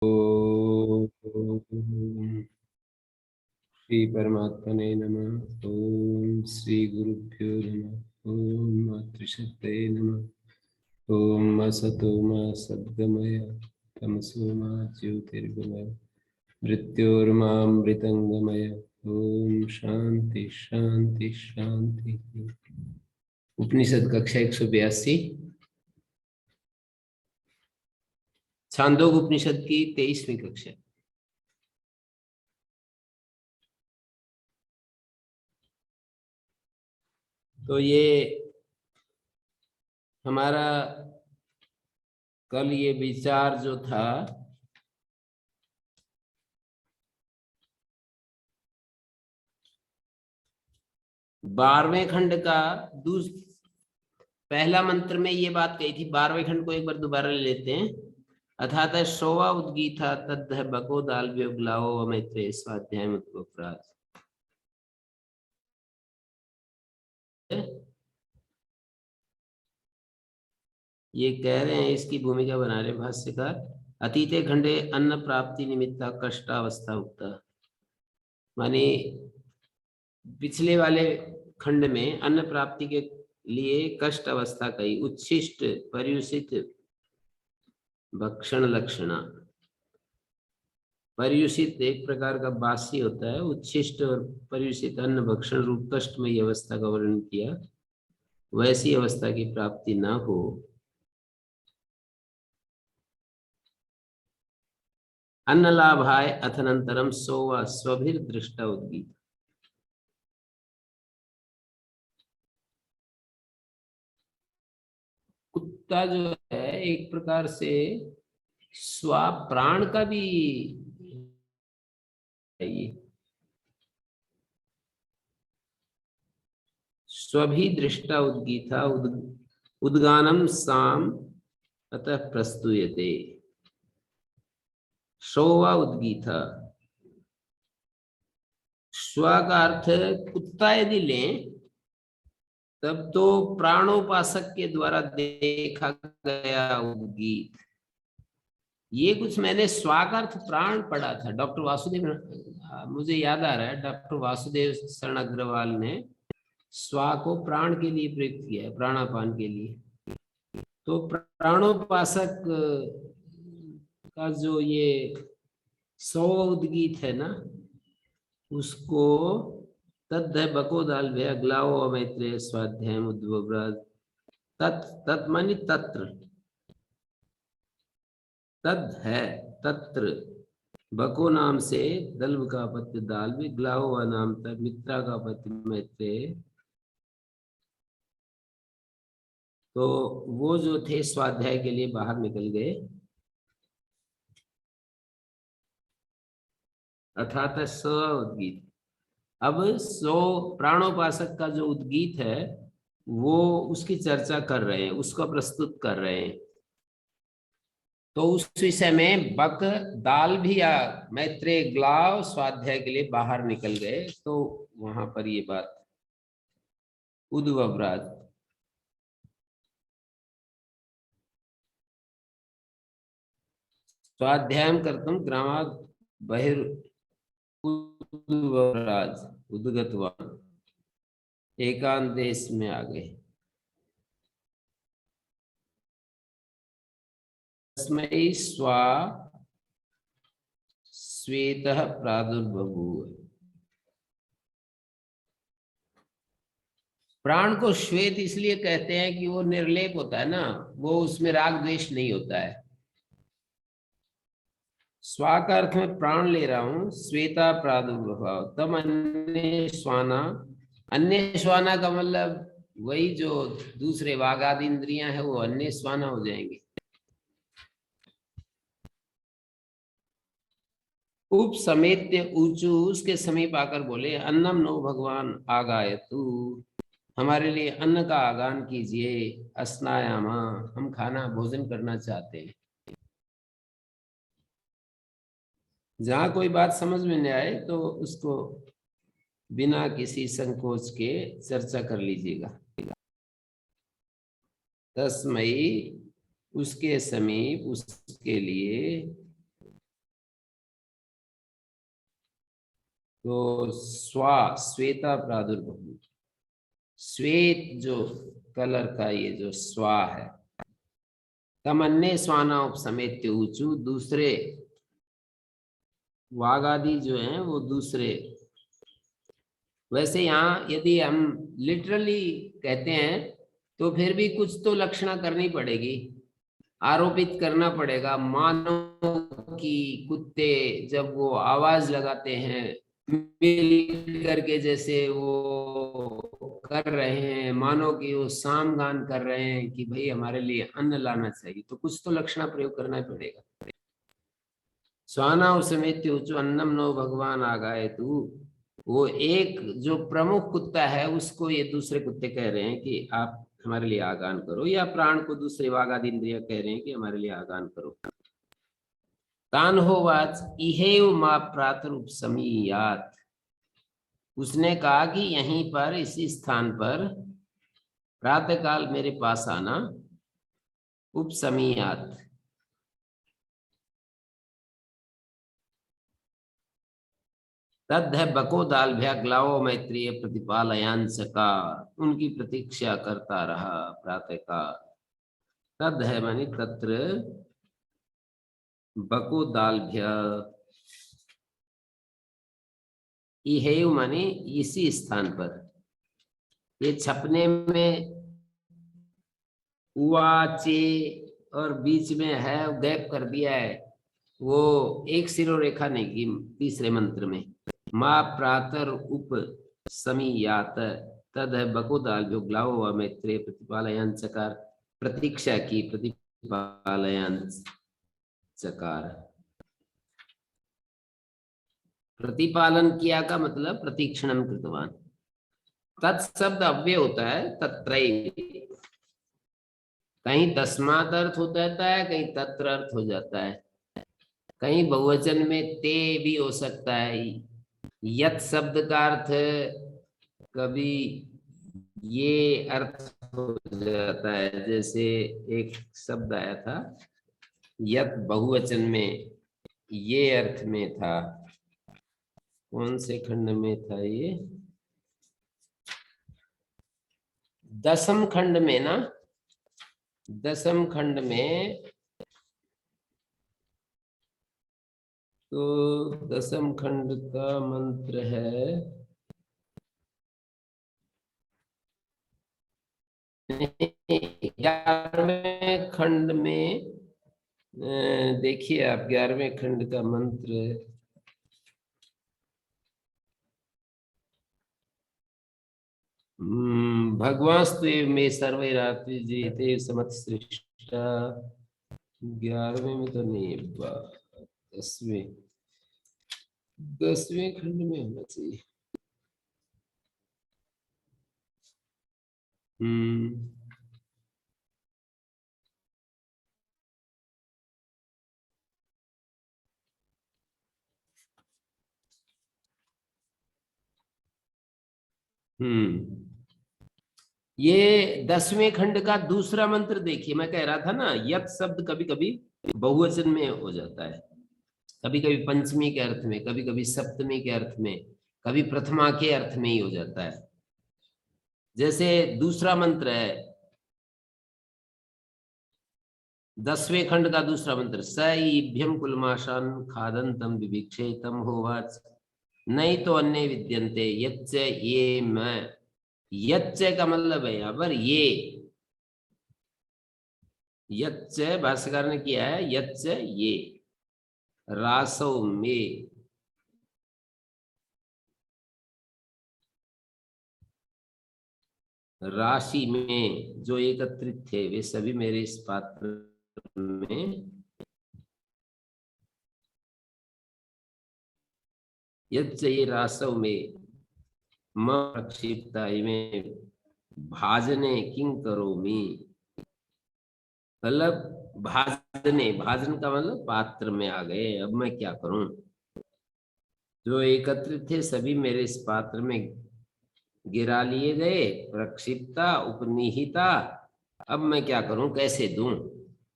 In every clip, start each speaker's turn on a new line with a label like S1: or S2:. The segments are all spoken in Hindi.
S1: ओम श्री परमात्मने नमः। ओम श्री गुरुभ्यो नमः। ओम मातृशक्तये नमः। ओम असतो मा सद्गमय तमसो मा ज्योतिर्गमय मृत्योर्मामृतंगमय। ओम शांति शांति शांति। उपनिषद कक्षा 182, छांदोग्य उपनिषद की 23वीं कक्षा। तो ये हमारा कल ये विचार जो था, बारहवें खंड का पहला मंत्र में ये बात कही थी। 12वें खंड को एक बार दोबारा ले लेते हैं। अथात शोवा उद्गीता तद्ध बको दाल व्योगलाओ मैत्रे स्वाध्याय मुद्गोप्राज। ये कह रहे हैं, इसकी भूमिका बना रहे भाष्यकार। अतीते खंडे अन्न प्राप्ति निमित्ता कष्टावस्था उक्ता, माने पिछले वाले खंड में अन्न प्राप्ति के लिए कष्ट अवस्था कही। उच्छिष्ट पर्युषित भक्षण लक्षणा। पर्युषित एक प्रकार का बासी होता है, उच्छिष्ट और पर्युषित अन्न भक्षण रूप कष्टमयी अवस्था का वर्णन किया। वैसी अवस्था की प्राप्ति न हो। अन्न लाभाय अथनंतरम सोवा स्वभिर दृष्टा उद्गीत। कुत्ता जो है एक प्रकार से स्वा प्राण का भी है। ये स्वभी दृष्टा उद्गीता उद्गानम साम अतः प्रस्तुयते। शोवा उद्गीता, स्व का अर्थ कुत्ता यदि लें तब तो प्राणोपासक के द्वारा देखा गया उद्गीत। ये कुछ मैंने स्वार्थ प्राण पढ़ा था। डॉक्टर वासुदेव, मुझे याद आ रहा है, डॉक्टर वासुदेव शरण अग्रवाल ने स्वा को प्राण के लिए प्रयुक्त किया है, प्राणापान के लिए। तो प्राणोपासक का जो ये सौ उद्गीत है ना, उसको तद्ध बको दाल भय अग्लाओ मैत्रेय स्वाध्याय मुद्वव्राज। तत् मानी तत्र, तद है तत्र। बको नाम से दल्व का पत्य दाल भी, ग्लाओ नाम तक मित्रा का पत्य मैत्रेय। तो वो जो थे स्वाध्याय के लिए बाहर निकल गए। अर्थात स उद्गीत। अब सो प्राणोपासक का जो उद्गीत है वो उसकी चर्चा कर रहे हैं, उसको प्रस्तुत कर रहे हैं। तो उस विषय में बक दाल भी या मैत्रेय ग्लाव स्वाध्याय के लिए बाहर निकल गए। तो वहां पर ये बात उद्वव्राज। स्वाध्याय कर्तुम ग्रामाद बहिर् उद्वव्राज उद्गतवान। एकांत देश में आ गए। तस्मै स्वा श्वेतः प्रादुर्बभूव। प्राण को श्वेत इसलिए कहते हैं कि वो निर्लेप होता है ना, वो उसमें राग द्वेष नहीं होता है। स्वा का अर्थ में प्राण ले रहा हूं। श्वेता प्रादुर्भाव तम अन्य श्वाना। अन्य श्वाना का मतलब वही जो दूसरे वाग आदि इंद्रियां है, वो अन्य श्वाना हो जाएंगे। उप समेत्य ऊंचू, उसके समीप आकर बोले, अन्नम नो भगवान आगायतु। हमारे लिए अन्न का आगान कीजिए। अस्नायामा, हम खाना भोजन करना चाहते हैं। जहां कोई बात समझ में नहीं आए तो उसको बिना किसी संकोच के चर्चा कर लीजिएगा। तस्मई, उसके समीप, उसके लिए तो श्वेता प्रादुर्भूत, श्वेत जो कलर का ये जो स्वा है, तम अन्य स्वाना उपसमेत्य ऊंचू, दूसरे वाघ आदि जो हैं वो दूसरे। वैसे यहाँ यदि हम लिटरली कहते हैं तो फिर भी कुछ तो लक्षणा करनी पड़ेगी, आरोपित करना पड़ेगा। मानो कि कुत्ते जब वो आवाज लगाते हैं मिल करके, जैसे वो कर रहे हैं, मानो कि वो सामगान कर रहे हैं कि भाई हमारे लिए अन्न लाना चाहिए, तो कुछ तो लक्षणा प्रयोग करना पड़ेगा। स्वाना समेत उच्च अन्नम नो भगवान आगाए तू, वो एक जो प्रमुख कुत्ता है उसको ये दूसरे कुत्ते कह रहे हैं कि आप हमारे लिए आगान करो, या प्राण को दूसरे वागादि इंद्रिय कह रहे हैं कि हमारे लिए आगान करो। तान होवाच इहेव मा प्रातरुप समीयात, उसने कहा कि यहीं पर इसी स्थान पर प्रातःकाल मेरे पास आना। उपसमीयात, तद है बको दाल भ्या ग्लावो मैत्रीय प्रतिपालयांश का, उनकी प्रतीक्षा करता रहा प्रातःकाल। तद है मानी तत्र बको दाल भ्या, इहेव मानी इसी स्थान पर। ये छपने में उवाचे और बीच में है गैप कर दिया है, वो एक सिरो रेखा नहीं की तीसरे मंत्र में। माँ प्रातर उप समीयात, तद है बकोदाल जो ग्लाव मैत्रेय प्रतिपालयन चकार, प्रतीक्षा की प्रतिपालयन चकार। प्रतिपालन किया का मतलब प्रतीक्षणम कृतवान। तत्शब्द अव्यय होता है तत्रैव, कहीं तस्मात् अर्थ हो जाता है, कहीं तत्र अर्थ हो जाता है, कहीं बहुवचन में ते भी हो सकता है। यत शब्द का अर्थ कभी ये अर्थ हो जाता है, जैसे एक शब्द आया था यत बहुवचन में ये अर्थ में था, कौन से खंड में था ये, दसम खंड में ना, दसम खंड में। तो दसम खंड का मंत्र है, ग्यारहवें खंड में देखिए आप 11वें खंड का मंत्र, भगवास्तु में सर्वैरात्रि जीते समत सृष्टा। 11वें में तो नहीं है, 10वें, 10वें खंड में होना चाहिए। ये 10वें खंड का दूसरा मंत्र देखिए, मैं कह रहा था ना यत शब्द कभी कभी बहुवचन में हो जाता है, कभी कभी पंचमी के अर्थ में, कभी कभी सप्तमी के अर्थ में, कभी प्रथमा के अर्थ में ही हो जाता है। जैसे दूसरा मंत्र है 10वें खंड का दूसरा मंत्र, सईभ्यम कुलमाशान खादंतम विभिक्षे तम होवाच, नहीं तो अन्य विद्यन्ते यच्च ये मैं। यच्च का मतलब है यहाँ पर ये, यच्च भाष्यकार ने किया है यच्च ये, रासो में, राशि में जो एकत्रित थे वे सभी मेरे इस पात्र में। यच्च ये रासव में मक्षिप्ता में भाजने किंग करोमि, मतलब भाजने, भाजन का मतलब पात्र में आ गए, अब मैं क्या करूं। जो एकत्रित थे सभी मेरे इस पात्र में गिरा लिए गए, प्रक्षिप्ता उपनिहिता, अब मैं क्या करूं, कैसे दूं,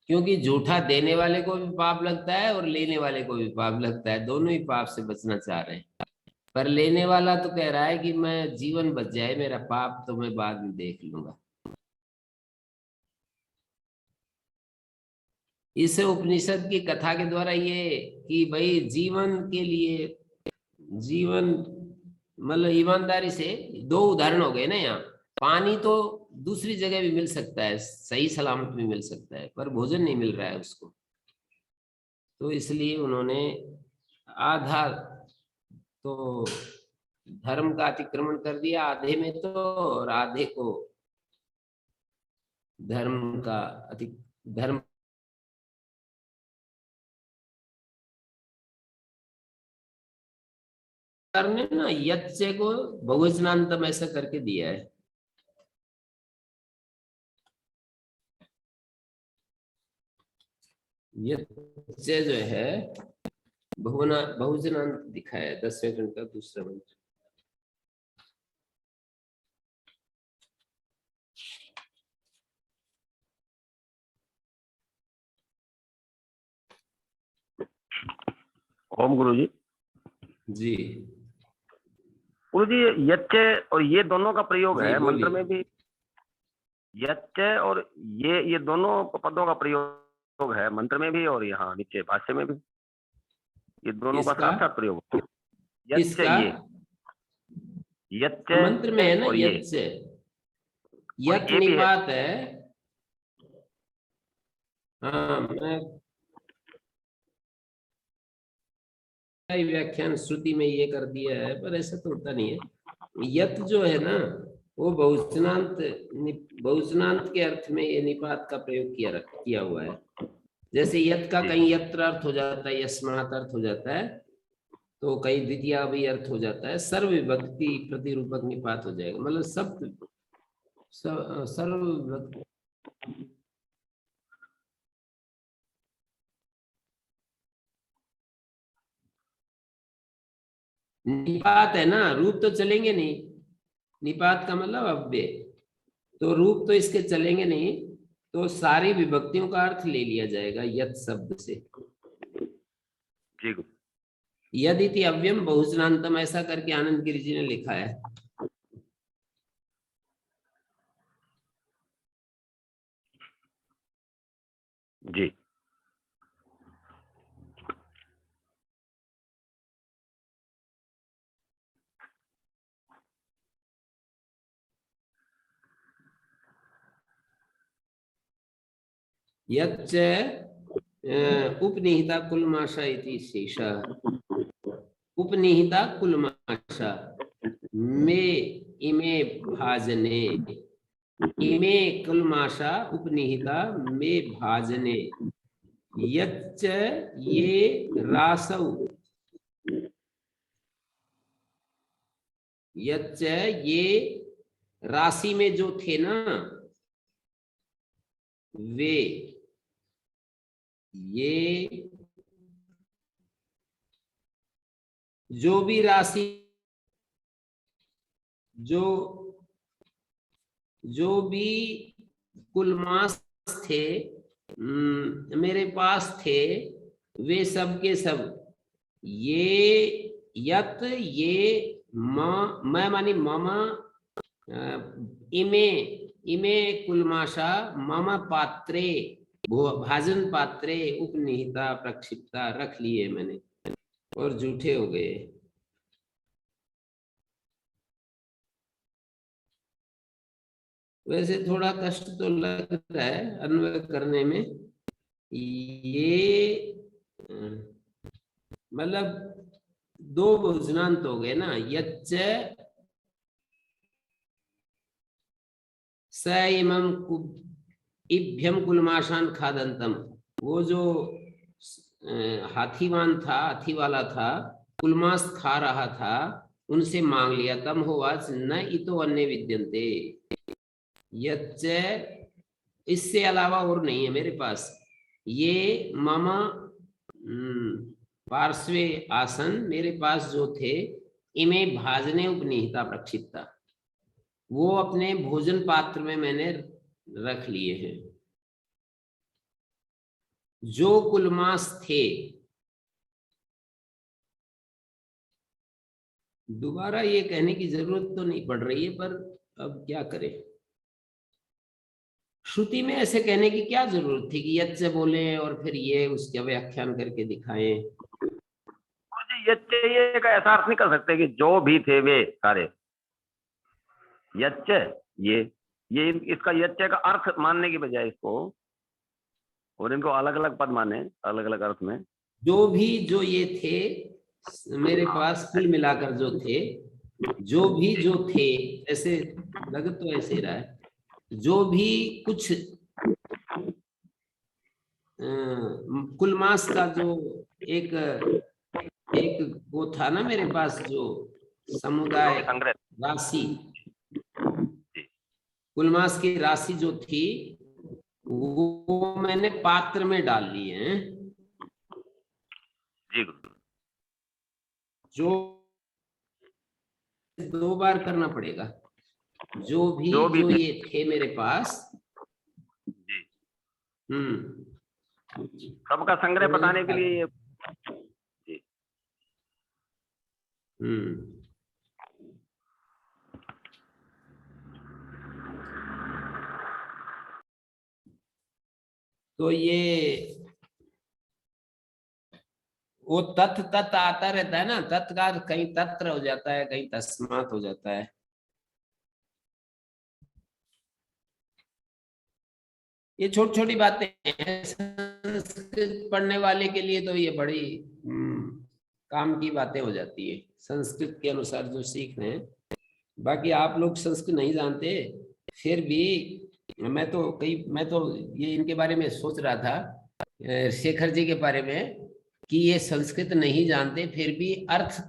S1: क्योंकि जूठा देने वाले को भी पाप लगता है और लेने वाले को भी पाप लगता है, दोनों ही पाप से बचना चाह रहे हैं। पर लेने वाला तो कह रहा है कि मैं जीवन बच जाए मेरा, पाप तो मैं बाद में देख लूंगा। इस उपनिषद की कथा के द्वारा ये कि भाई जीवन के लिए, जीवन मतलब ईमानदारी से, दो उदाहरण हो गए ना यहाँ। पानी तो दूसरी जगह भी मिल सकता है, सही सलामत भी मिल सकता है, पर भोजन नहीं मिल रहा है उसको, तो इसलिए उन्होंने आधा तो धर्म का अतिक्रमण कर दिया आधे में तो, और आधे को धर्म का अति धर्म ने ना यत्से को बहुवचनांतम ऐसा करके दिया है। यत्से जो है बहुवचनांत दिखाया है 10वें खंड का दूसरा मंत्र।
S2: ओम गुरु जी।
S1: जी
S2: गुरु जी, यच्चे और ये दोनों का प्रयोग
S1: जी
S2: है मंत्र
S1: बोलिए।
S2: में भी। यच्चे और ये दोनों पदों का प्रयोग है मंत्र में भी और यहाँ नीचे भाष्य में भी, ये दोनों का
S1: किसका
S2: साथ साथ प्रयोग। यच्चे
S1: किसका?
S2: ये, यच्चे
S1: मंत्र में है ना
S2: और ये,
S1: यत्से,
S2: और
S1: यत
S2: ये भी है।
S1: निपात है। हाँ, मैं व्याख्यान श्रुति में ये कर दिया है, पर ऐसा तो होता नहीं है। यत जो है ना वो बहुवचनांत के अर्थ में ये निपात का प्रयोग किया हुआ है। जैसे यत का
S2: जी
S1: कहीं यत्र अर्थ हो जाता है, यस्मात् अर्थ हो जाता है, तो कहीं द्वितीय भी अर्थ हो जाता है, सर्व विभक्ति प्रतिरूपक निपात हो जाएगा, मतलब सर्व विभक्ति निपात है ना, रूप तो चलेंगे नहीं। निपात का मतलब अव्यय, तो रूप तो इसके चलेंगे नहीं, तो सारी विभक्तियों का अर्थ ले लिया जाएगा यत शब्द से।
S2: जी गुरु।
S1: यदिति अव्ययम बहुवचनांतम ऐसा करके आनंद गिरि जी ने लिखा है।
S2: जी
S1: यच्च उपनिहिता कुलमाशा इति शेषः। उपनिहिता कुलमाशा मे इमे भाजने, इमे कुलमाशा उपनिहिता मे भाजने, यच्च ये रासौ, यच्च ये राशि में जो थे ना वे, ये जो भी राशि, जो जो भी कुलमास थे मेरे पास थे, वे सब के सब, ये यत ये मैं मानी मम इमे इमे कुलमाशा मम पात्रे भाजन पात्रे उपनिहिता प्रक्षिप्ता रख लिए मैंने, और झूठे हो गए। वैसे थोड़ा कष्ट तो लग रहा है अन्वय करने में, ये मतलब दो बहुवचनांत हो गए ना, यच्च स इमं इभ्यम कुलमाशान खादंतम, वो जो हाथीवान था, हाथी वाला था, कुलमास खा रहा था, उनसे मांग लिया, तम होवाच न इतो अन्य विद्यन्ते, यच्च इससे अलावा और नहीं है मेरे पास, ये मम पार्श्वे आसन मेरे पास जो थे, इमे भाजने उपनिहिता प्रक्षिप्ता, वो अपने भोजन पात्र में मैंने रख लिए हैं। जो कुलमास थे, दोबारा ये कहने की जरूरत तो नहीं पड़ रही है, पर अब क्या करें। श्रुति में ऐसे कहने की क्या जरूरत थी कि यच्च बोले और फिर ये उसका व्याख्यान करके दिखाएं।
S2: यच्च ये का ऐसा अर्थ नहीं कर सकते कि जो भी थे वे सारे। यच्च ये इसका यच्च का अर्थ मानने की बजाय इसको, और इनको अलग अलग पद माने अलग अलग अर्थ में।
S1: जो भी जो ये थे मेरे पास कुल मिलाकर जो थे, जो भी जो थे, ऐसे लग तो ऐसे रहा है, जो भी कुछ कुल मास का जो एक एक वो था ना मेरे पास, जो समुदाय राशि, कुल मास की राशि जो थी वो मैंने पात्र में डाल ली है।
S2: जी
S1: जो 2 बार करना पड़ेगा, जो भी जो ये थे मेरे पास।
S2: जी
S1: सबका
S2: संग्रह बताने के लिए ये।
S1: तो ये वो तत् तत् आता रहता है ना, तत् का कहीं तत्र हो जाता है, कहीं तस्मात हो जाता है। ये छोटी छोटी बातें हैं, संस्कृत पढ़ने वाले के लिए तो ये बड़ी काम की बातें हो जाती है, संस्कृत के अनुसार जो सीख रहे हैं। बाकी आप लोग संस्कृत नहीं जानते, फिर भी मैं तो ये इनके बारे में सोच रहा था, शेखर जी के बारे में, कि ये संस्कृत नहीं जानते फिर भी अर्थ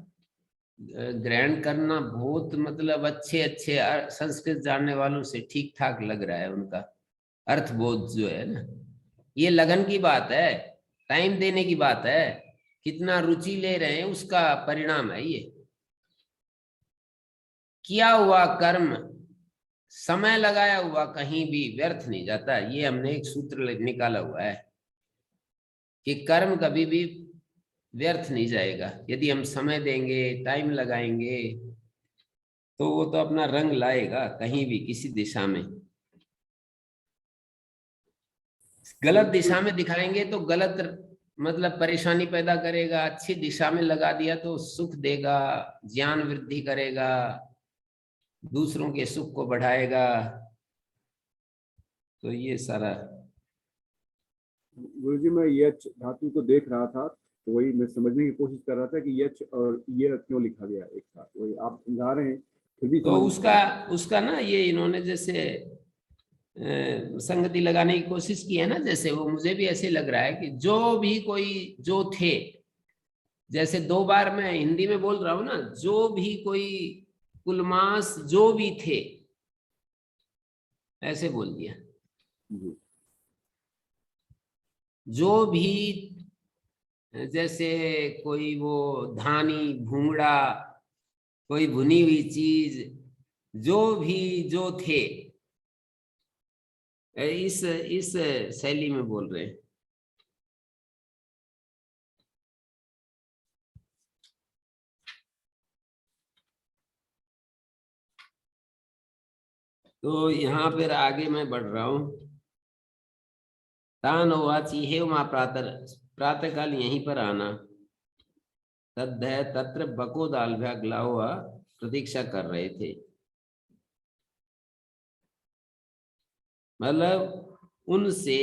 S1: ग्रहण करना बहुत, मतलब अच्छे अच्छे संस्कृत जानने वालों से ठीक ठाक लग रहा है उनका अर्थबोध जो है ना। ये लगन की बात है, टाइम देने की बात है, कितना रुचि ले रहे हैं उसका परिणाम है ये। किया हुआ कर्म, समय लगाया हुआ कहीं भी व्यर्थ नहीं जाता। ये हमने एक सूत्र निकाला हुआ है कि कर्म कभी भी व्यर्थ नहीं जाएगा। यदि हम समय देंगे, टाइम लगाएंगे, तो वो तो अपना रंग लाएगा कहीं भी, किसी दिशा में। गलत दिशा में दिखाएंगे तो गलत, मतलब परेशानी पैदा करेगा। अच्छी दिशा में लगा दिया तो सुख देगा, ज्ञान वृद्धि करेगा, दूसरों के सुख को बढ़ाएगा। तो ये सारा।
S3: गुरुजी, मैं यच धातु को देख रहा था, तो वही मैं समझने की कोशिश कर रहा था कि यच और ये क्यों लिखा गया एक साथ। वही आप समझा रहे हैं, फिर भी
S1: तो उसका ना ये इन्होंने जैसे संगति लगाने की कोशिश की है ना, जैसे वो मुझे भी ऐसे लग रहा है कि जो भी कोई जो थे, जैसे 2 बार मैं हिंदी में बोल रहा हूं ना, जो भी कोई कुलमास जो भी थे, ऐसे बोल दिया। जो भी, जैसे कोई वो धानी भूंगड़ा, कोई भुनी हुई चीज, जो भी जो थे, इस शैली में बोल रहे हैं। तो यहाँ पर आगे मैं बढ़ रहा हूं। तान उवाची हे उमा प्रातः काल यहीं पर आना। तद्य तत्र बको दालभ्या ग्लावा प्रतीक्षा कर रहे थे। मतलब उनसे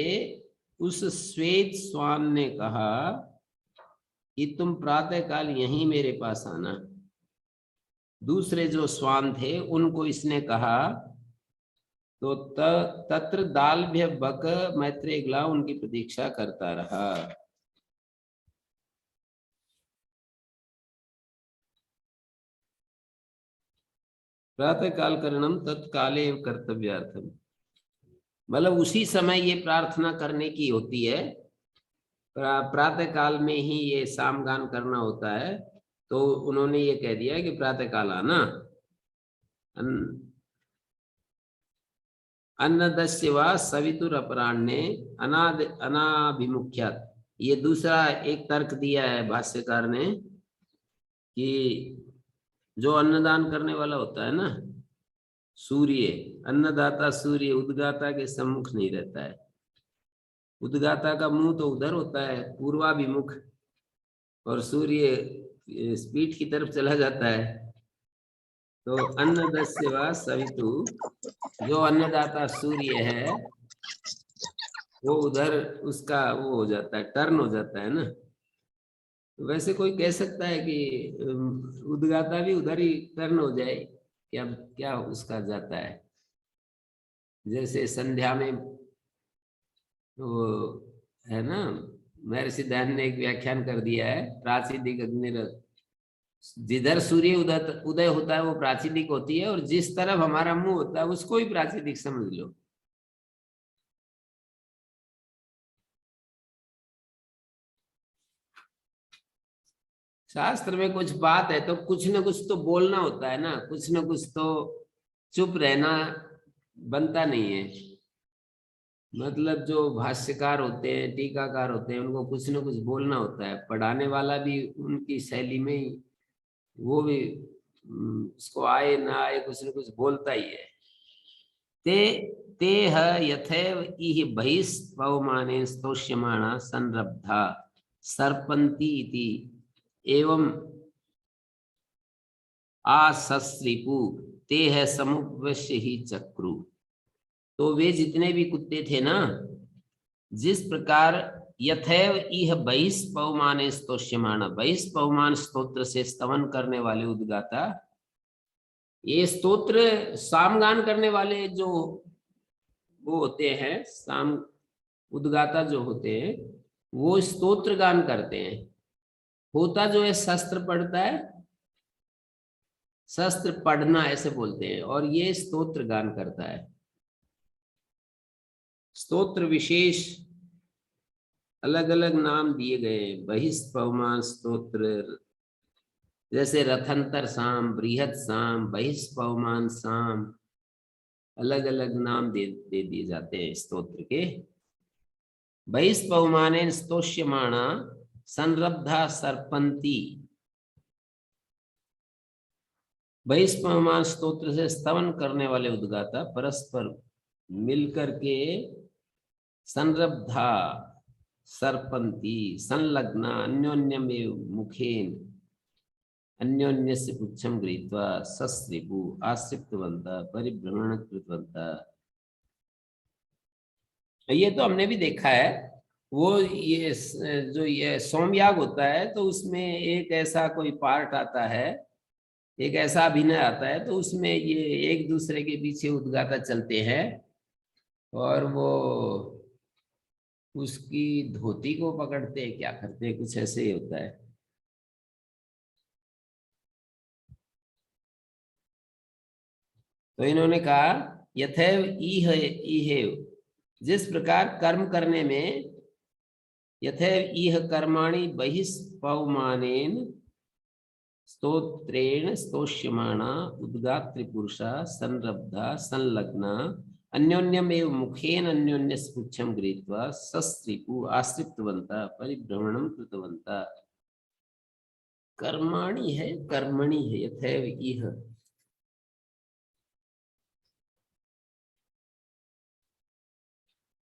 S1: उस श्वेत स्वान ने कहा कि तुम प्रातः काल यहीं मेरे पास आना। दूसरे जो स्वान थे उनको इसने कहा, तो तत्र दालभ्य बक मैत्रेय ग्ला उनकी प्रतीक्षा करता रहा। प्रातः काल करणम तत्काले कर्तव्यार्थम, मतलब उसी समय ये प्रार्थना करने की होती है। प्रातः काल में ही ये सामगान करना होता है। तो उन्होंने ये कह दिया कि प्रातः काल आना। अन्नदस्य वा सवितुर अपराह्ने अनाभिमुख्यात्, ये दूसरा एक तर्क दिया है भाष्यकार ने कि जो अन्नदान करने वाला होता है ना, सूर्य, अन्नदाता सूर्य उद्गाता के सम्मुख नहीं रहता है। उद्गाता का मुंह तो उधर होता है पूर्वाभिमुख, और सूर्य पीठ की तरफ चला जाता है। तो अन्नदस्य वा सवितु, जो अन्नदाता सूर्य है वो उधर उसका वो हो जाता है, टर्न हो जाता है ना। तो वैसे कोई कह सकता है कि उद्गाता भी उधर ही टर्न हो जाए, क्या क्या उसका जाता है। जैसे संध्या में वो है ना, महर्षि दयानंद ने एक व्याख्यान कर दिया है, प्राचिदिक अग्निरथ, जिधर सूर्य उदय उदय होता है वो प्राचिदिक होती है, और जिस तरफ हमारा मुंह होता है उसको ही प्राचिदिक समझ लो। शास्त्र में कुछ बात है तो कुछ न कुछ तो बोलना होता है ना, कुछ न कुछ तो चुप रहना बनता नहीं है। मतलब जो भाष्यकार होते हैं, टीकाकार होते हैं, उनको कुछ न कुछ बोलना होता है। पढ़ाने वाला भी उनकी शैली में ही वो भी उसको आए ना आए कुछ न कुछ बोलता ही है। ते ते यथैव इह बहिस्पवमाने स्तोष्यमाणा संरब्धा सर्पन्ति इति एवं आसस्रिपु ते है समुपवश्य ही चक्रु। तो वे जितने भी कुत्ते थे ना, जिस प्रकार यथैव इह बहिस्पवमाने स्तोष्यमाणा, बहिस्पवमान स्तोत्र से स्तवन करने वाले उद्गाता, ये स्तोत्र सामगान करने वाले जो वो होते हैं, साम उद्गाता जो होते हैं, वो स्तोत्र गान करते हैं। होता जो है शस्त्र पढ़ता है, शस्त्र पढ़ना ऐसे बोलते हैं, और ये स्तोत्र गान करता है। स्तोत्र विशेष अलग अलग नाम दिए गए, बहिस्पवमान स्तोत्र, जैसे रथंतर साम, बृहत साम, बहिस्पवमान साम, अलग अलग नाम दे दिए जाते हैं स्तोत्र के। बहिस्पवमानेन स्तोष्यमाणा संरब्धा सर्पंती, बहिस्पवमान स्तोत्र से स्तवन करने वाले उद्गाता परस्पर मिलकर के संरब्धा सर्पंती संलग्ना अन्योन्यमेव मुखेन अन्योन्यस्य पुच्छं गृहीत्वा सस्रिपु आश्रितवन्तः परिभ्रमण कृतवन्तः। ये तो हमने भी देखा है। वो ये जो ये सोमयाग होता है तो उसमें एक ऐसा कोई पार्ट आता है, एक ऐसा अभिनय आता है, तो उसमें ये एक दूसरे के पीछे उद्गाता चलते हैं और वो उसकी धोती को पकड़ते हैं, क्या करते हैं, कुछ ऐसे ही होता है। तो इन्होंने कहा यथैव इह इहेव, जिस प्रकार कर्म करने में, यथैव इह कर्माणि बहिस्पवमानेन स्तोत्रेण स्तोष्यमाणा उद्गात्री पुरुषा संरब्धा संलग्ना अन्योन्यमेव मुखेन अन्योन्यस्य पुच्छं गृहीत्वा सस्त्रिपु आश्रितवन्तः परिभ्रमणं कृतवन्तः। कर्माणि है, कर्मणि है, यथैव इह।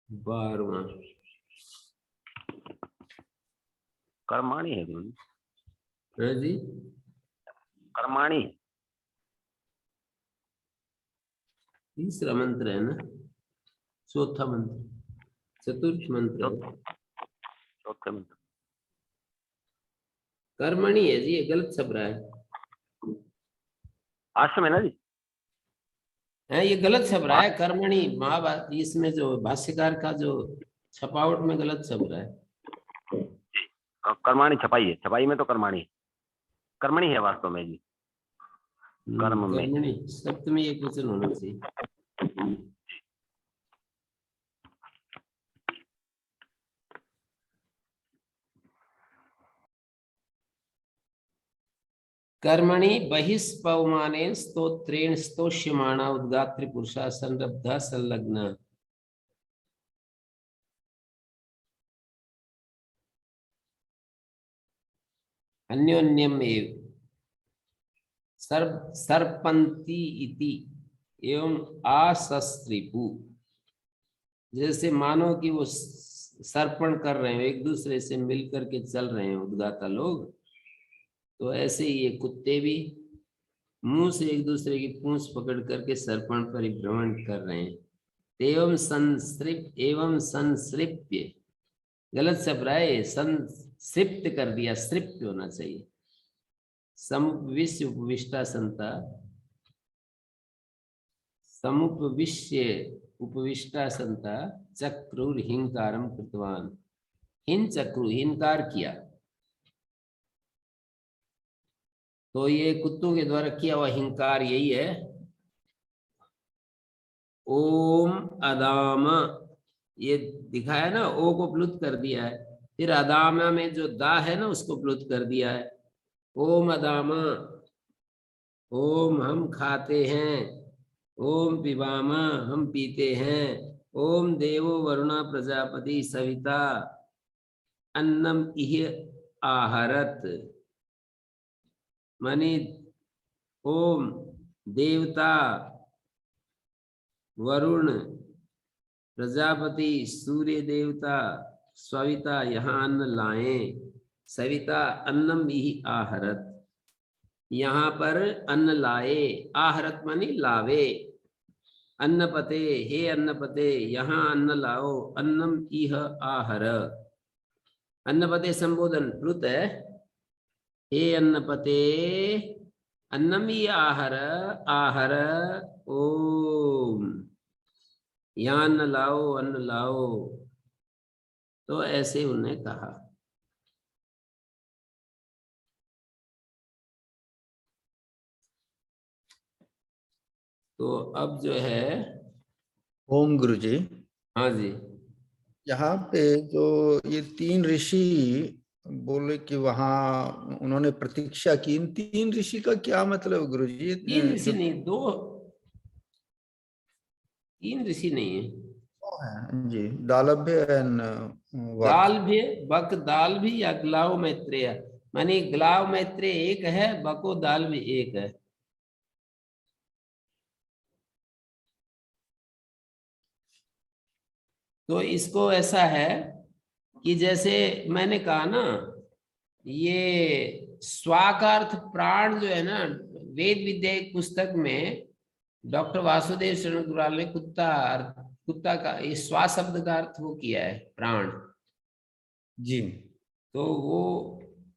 S1: बारहवां
S2: कर्माणी है गुरु,
S1: है जी,
S2: कर्माणी
S1: तीसरा मंत्र है ना, चौथा मंत्र, चतुर्थ मंत्र है।
S2: चौथे में
S1: कर्मणि है जी, ये गलत छप रहा है।
S2: आश्रम है ना जी।
S1: है ये गलत छप रहा है, कर्मणि महाभारत, इसमें जो भाष्यकार का जो छपावट में गलत छप रहा है।
S2: कर्माणी छपाई है, छपाई में तो कर्माणी, कर्मणी है वास्तव में जी। कर्म में
S1: कर्मणि सप्तमी एक वचन होना चाहिए। कर्मणि बहिस्पवमानेन स्तोत्रेण स्तोष्यमाणा उद्गात्री पुरुषा संरब्धा संलग्ना। अन्योन्यम एव, सर्पंती इति एवं आसस्त्रिपु, जैसे मानो कि वो सर्पण कर रहे हैं, एक दूसरे से मिल करके चल रहे हैं उद्गाता लोग, तो ऐसे ही ये कुत्ते भी मुंह से एक दूसरे की पूंछ पकड़ करके सर्पण परिभ्रमण कर रहे हैं। एवं संसृप्य, गलत शब्द है, संसिप्त कर दिया, सृप्त होना चाहिए। समुपविश्य उपविष्टा संता, समुपविश्य उपविष्टा संता चक्रुर हिंकारम कृतवान, हिन चक्रु, हिंकार किया। तो ये कुत्तों के द्वारा किया हुआ हिंकार यही है। ओम अदाम, ये दिखाया ना, ओ को प्लुत कर दिया है, फिर अदामा में जो दा है ना उसको प्लुत कर दिया है। ओम अदामा, ओम हम खाते हैं, ओम पिबामा हम पीते हैं, ओम देवो वरुणा प्रजापति सविता अन्नम इह आहरत, मानी ओम देवता वरुण प्रजापति सूर्य देवता सविता यहाँ अन्न लाएं, सविता अन्नम इह आहरत, यहाँ पर अन्न लाए, आहरत मानी लावे, अन्नपते हे अन्नपते यहाँ अन्न लाओ, अन्नम इह आहर, अन्नपते संबोधन प्लुत है, हे अन्नपते अन्नम इह आहर, आहर ओम, यहाँ अन्न लाओ, अन्न लाओ। तो ऐसे उन्हें कहा। तो अब जो है,
S4: ओम गुरुजी,
S1: हाँ जी,
S4: यहाँ पे जो ये 3 ऋषि बोले कि वहाँ उन्होंने प्रतीक्षा की, इन 3 ऋषि का क्या मतलब गुरुजी?
S1: 3 ऋषि नहीं, 3 ऋषि नहीं है
S4: जी, दालभ्य एंड
S1: दालभ्य, बक दालभ्य या ग्लाव मैत्रेय, मानी ग्लाव मैत्रेय एक है, बको दालभ्य एक है। तो इसको ऐसा है कि जैसे मैंने कहा ना, ये स्वाकार्थ प्राण जो है ना, वेद विद्या एक पुस्तक में डॉक्टर वासुदेव शरण गुराल ने कुत्ता का ये स्वा शब्द का अर्थ वो किया है प्राण
S4: जी।
S1: तो वो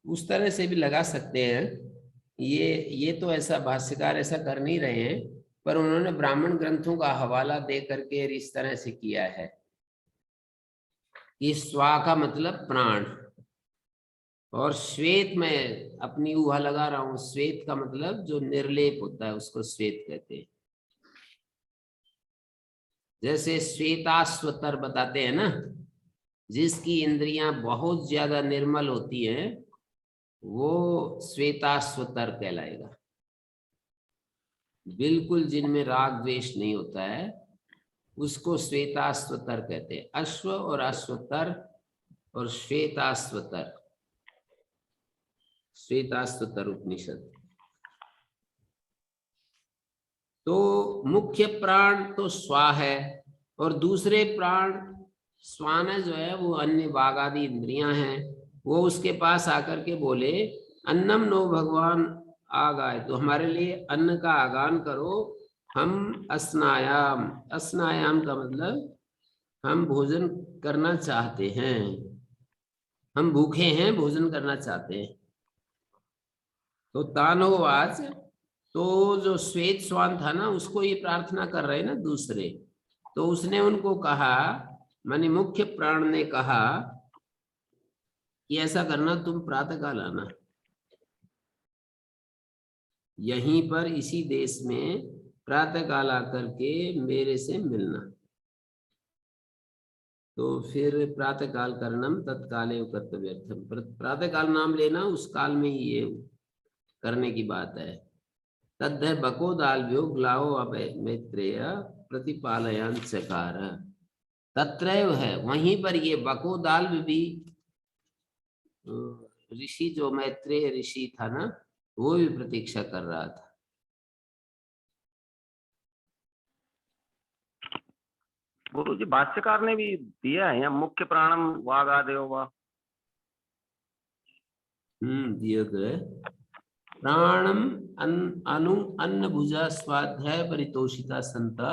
S1: उस तरह से भी लगा सकते हैं। ये तो ऐसा भाष्यकार ऐसा कर नहीं रहे हैं, पर उन्होंने ब्राह्मण ग्रंथों का हवाला दे करके इस तरह से किया है कि स्वा का मतलब प्राण, और श्वेत में अपनी ऊहा लगा रहा हूं, श्वेत का मतलब जो निर्लेप होता है उसको श्वेत कहते हैं। जैसे श्वेताश्वतर बताते हैं ना, जिसकी इंद्रियां बहुत ज्यादा निर्मल होती हैं वो श्वेताश्वतर कहलाएगा। बिल्कुल जिनमें राग द्वेष नहीं होता है उसको श्वेताश्वतर कहते हैं। अश्व और अश्वतर और श्वेताश्वतर, श्वेताश्वतर उपनिषद। तो मुख्य प्राण तो स्वा है, और दूसरे प्राण स्वान जो है वो अन्य वाग आदि इंद्रियां हैं। वो उसके पास आकर के बोले अन्नम नो भगवान आगाए, तो हमारे लिए अन्न का आगान करो, हम अस्नायाम, अस्नायाम का मतलब हम भोजन करना चाहते हैं, हम भूखे हैं भोजन करना चाहते हैं। तो तानोवाच, तो जो श्वेत स्वान था ना उसको ये प्रार्थना कर रहे ना दूसरे, तो उसने उनको कहा, माने मुख्य प्राण ने कहा कि ऐसा करना, तुम प्रातःकाल आना यहीं पर इसी देश में, प्रातःकाल आकर के मेरे से मिलना। तो फिर प्रातःकाल करणम तत्काले कर्तव्यर्थम, प्रातःकाल नाम लेना उस काल में ही ये करने की बात है। तद्ध बको दालव्यो ग्लाओ अब मैत्रेय प्रतिपालयान चकार, तत्रैव है, वहीं पर ये बको दाल्व भी ऋषि जो मैत्रेय ऋषि था ना वो भी प्रतीक्षा कर रहा था।
S2: गुरु जी भाष्यकार ने भी दिया है यहाँ, मुख्य प्राणम वागादेव वा।
S1: दिया तो है। प्राणम अनु अन्न भुजा स्वाध्याय परितोषिता संता,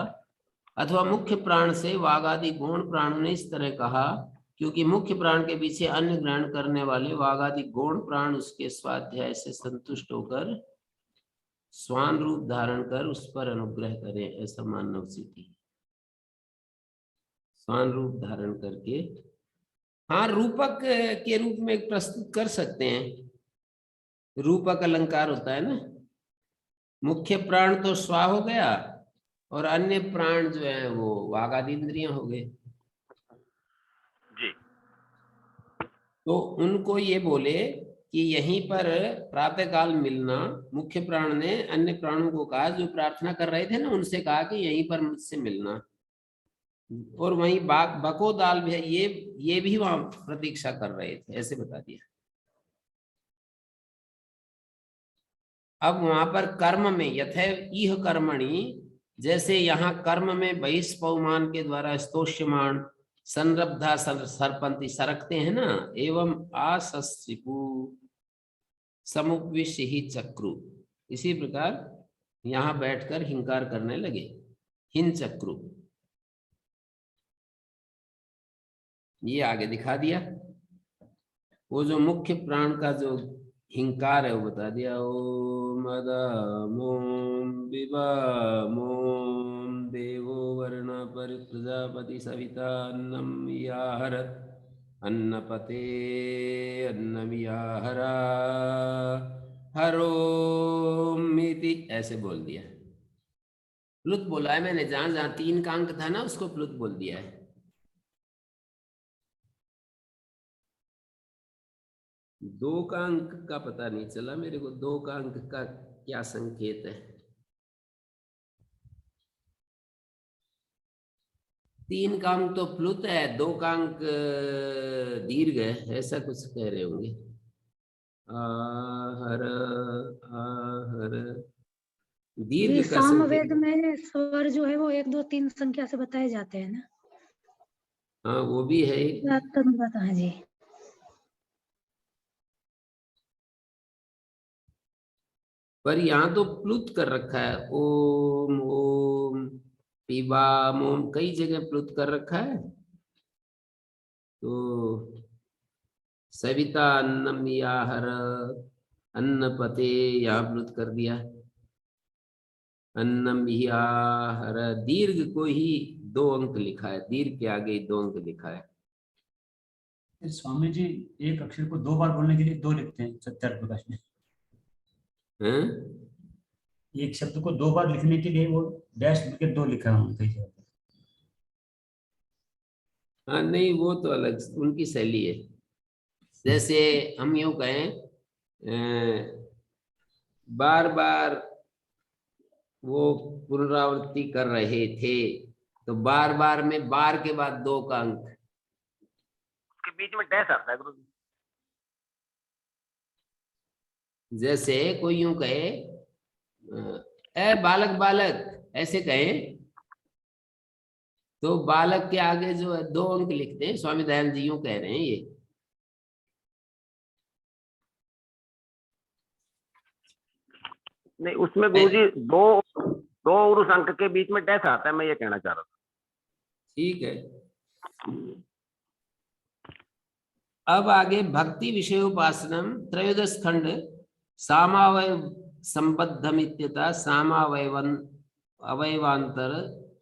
S1: अथवा मुख्य प्राण से वाग आदि गौण प्राणों ने इस तरह कहा क्योंकि मुख्य प्राण के पीछे अन्न ग्रहण करने वाले वाग आदि गौण प्राण उसके स्वाध्याय से संतुष्ट होकर स्वान रूप धारण कर उस पर अनुग्रह करें, ऐसा मानना उचित है। स्वान रूप धारण करके, हाँ, रूपक के रूप में प्रस्तुत कर सकते हैं। रूपक अलंकार होता है ना, मुख्य प्राण तो स्वा हो गया और अन्य प्राण जो है वो वागादि इंद्रियां हो गए।
S2: जी।
S1: तो उनको ये बोले कि यहीं पर प्रातः काल मिलना, मुख्य प्राण ने अन्य प्राणों को कहा, जो प्रार्थना कर रहे थे ना उनसे कहा कि यहीं पर मुझसे मिलना, और वहीं बको दाल भी है, ये भी वहां प्रतीक्षा कर रहे थे, ऐसे बता दिया। अब वहां पर कर्म में यथैव इह कर्मणि, जैसे यहाँ कर्म में बहिष्पवमान के द्वारा स्तोष्यमाण संरब्धा सरपंती सरकते हैं ना, एवं आसस्रिपु समुपविश्य ही चक्रु, इसी प्रकार यहाँ बैठकर हिंकार करने लगे, हिन चक्रु। ये आगे दिखा दिया, वो जो मुख्य प्राण का जो हिंकार है वो बता दिया। ओम अदामोम विवामोम देवो वर्ण पर प्रजापति सविता अन्नम याहरत अन्नपते अन्नम याहरा हरोमिति, ऐसे बोल दिया। प्लुत बोला है मैंने, जहां जहां 3 का अंक था ना उसको प्लुत बोल दिया है। दो का अंक का पता नहीं चला मेरे को, 2 का अंक का क्या संकेत है। 3 का अंक तो प्लुत है, 2 का अंक दीर्घ है, ऐसा कुछ कह रहे होंगे। आहर आहर दीर्घ का
S5: सामवेद
S1: संकेत।
S5: में स्वर जो है वो 1 2 3 संख्या से बताए जाते हैं ना।
S1: हाँ वो भी है।
S5: हाँ जी।
S1: पर यहाँ तो प्लुत कर रखा है, ओम ओम पिबाम ओम, कई जगह प्लुत कर रखा है। तो सविता अन्नम याहर अन्नपते, यहाँ प्लुत कर दिया। अन्नम याहर, दीर्घ को ही 2 अंक लिखा है, दीर्घ के आगे 2 अंक लिखा है।
S6: स्वामी जी एक अक्षर को 2 बार बोलने के लिए 2 लिखते हैं सत्यार्थ प्रकाश में।
S1: हैं?
S6: एक शब्द को 2 बार लिखने के लिए वो डैश करके 2 लिखा है कई जगह।
S1: हाँ नहीं, वो तो अलग उनकी शैली है। जैसे हम यूं कहें बार बार वो पुनरावृत्ति कर रहे थे, तो बार बार में बार के बाद 2 का अंक,
S2: उसके बीच में डैश आता है गुरु जी।
S1: जैसे कोई यूं कहे ए बालक बालक, ऐसे कहे तो बालक के आगे जो है 2 अंक लिखते हैं। स्वामी दयानंद जी यूं कह रहे हैं ये।
S2: नहीं, उसमें गुरु जी 2 और उस अंक के बीच में डैश आता है, मैं ये कहना चाह रहा था।
S1: ठीक है। अब आगे भक्ति विषयोपासनम त्रयोदश खंड सामावय संबद्धमित्यता सामावयवन अवयवांतर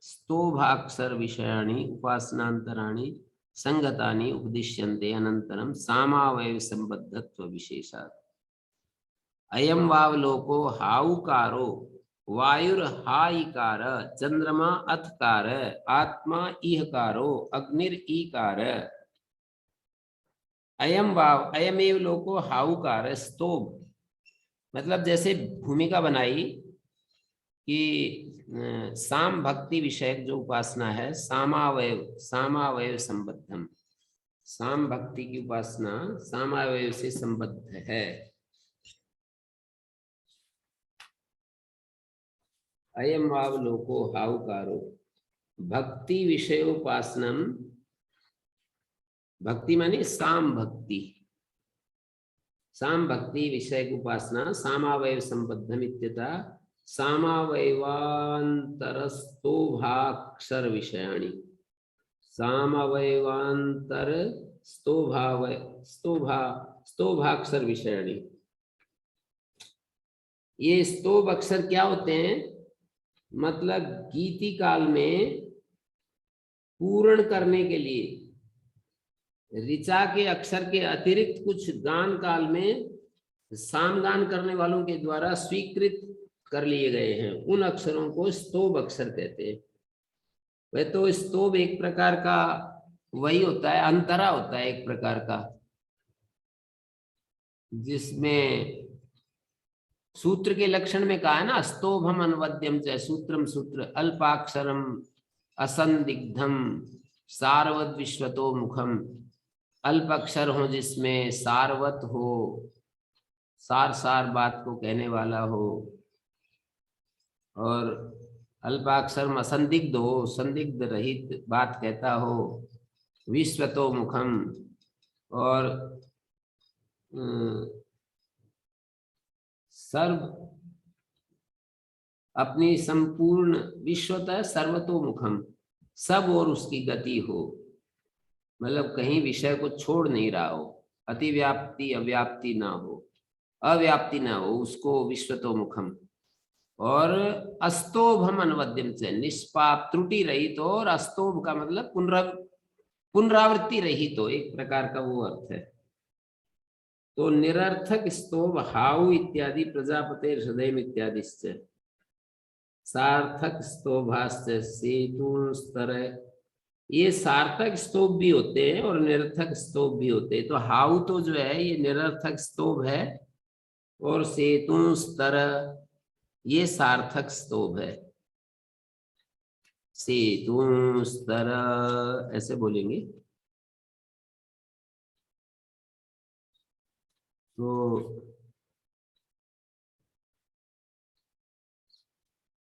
S1: स्तोभाक्षर विषयाणि उपासनांतराणि संगतानि उपदिश्यन्ते अनंतरम सामावय संबद्धत्व विशेषात्। अयम वावलोको हाउकारो वायुर हाइकार चंद्रमा अथकार आत्मा इहकारो अग्निर ईकार। अयम वाव अयमेव लोको हाउकार स्तोभ, मतलब जैसे भूमिका बनाई कि साम भक्ति विषयक जो उपासना है सामावय संबद्धम, साम भक्ति की उपासना सामावय से संबद्ध है। अयम वाव लोको हाउकारो, भक्ति विषयोपासनम, भक्ति माने साम भक्ति, साम भक्ति विषय उपासना सामावयव संबद्धम इत्यतः सामावयवान्तरस्तोभाक्षर विषयाणि, सामावयवान्तर स्तोभाक्षर विषयाणि। ये स्तोभ अक्षर क्या होते हैं? मतलब गीति काल में पूर्ण करने के लिए ऋचा के अक्षर के अतिरिक्त कुछ गान काल में सामगान करने वालों के द्वारा स्वीकृत कर लिए गए हैं, उन अक्षरों को स्तोभ अक्षर कहते हैं। वह तो स्तोभ एक प्रकार का वही होता है, अंतरा होता है एक प्रकार का, जिसमें सूत्र के लक्षण में कहा है ना, स्तोभम अनवद्यम च सूत्रम सूत्र अल्पाक्षरम असंदिग्धम सारवत विश्वतो मुखम। अल्प अक्षर हो जिसमें सारवत हो, सार सार बात को कहने वाला हो, और अल्पाक्षर असंदिग्ध हो, संदिग्ध रहित बात कहता हो, विश्वतो मुखम, और सर्व अपनी संपूर्ण विश्वतः सर्वतो मुखम, सब और उसकी गति हो, मतलब कहीं विषय को छोड़ नहीं रहा हो, अतिव्याप्ति अव्याप्ति ना हो, अव्याप्ति ना हो, उसको विश्वतो मुखम। और अस्तोभम अनवद्यम से निष्पाप त्रुटि रहित हो, और अस्तोभ का मतलब पुनरावृत्ति रहित हो, एक प्रकार का वो अर्थ है। तो निरर्थक स्तोभ हाउ इत्यादि प्रजापते हृदय इत्यादि सार्थक स्तोभाश्च सेतु स्तर, ये सार्थक स्तोभ भी होते हैं और निरर्थक स्तोभ भी होते हैं। तो हाउ तो जो है ये निरर्थक स्तोभ है, और सेतु स्तर ये सार्थक स्तोभ है। सेतु स्तर ऐसे बोलेंगे। तो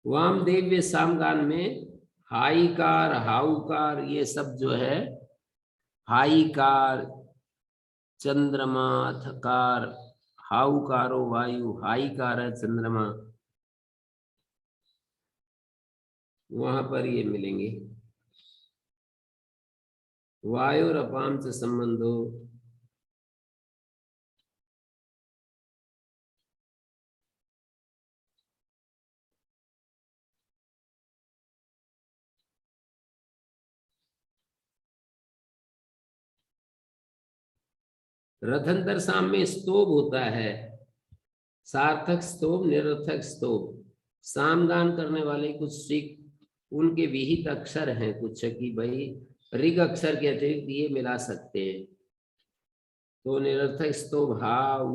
S1: वामदेव्य सामगान में हाईकार हाउकार ये सब जो है, हाईकार चंद्रमा थकार, हाउकारो वायु, हाईकार है चंद्रमा, वहां पर ये मिलेंगे। वायुर अपाम से संबंधो, रथंतर साम में स्तोभ होता है, सार्थक स्तोभ निरर्थक स्तोभ। सामगान करने वाले कुछ सिख उनके विहित अक्षर हैं कुछ, कि भाई ऋग अक्षर के अतिरिक्त ये मिला सकते हैं। तो निरर्थक स्तोभ हाउ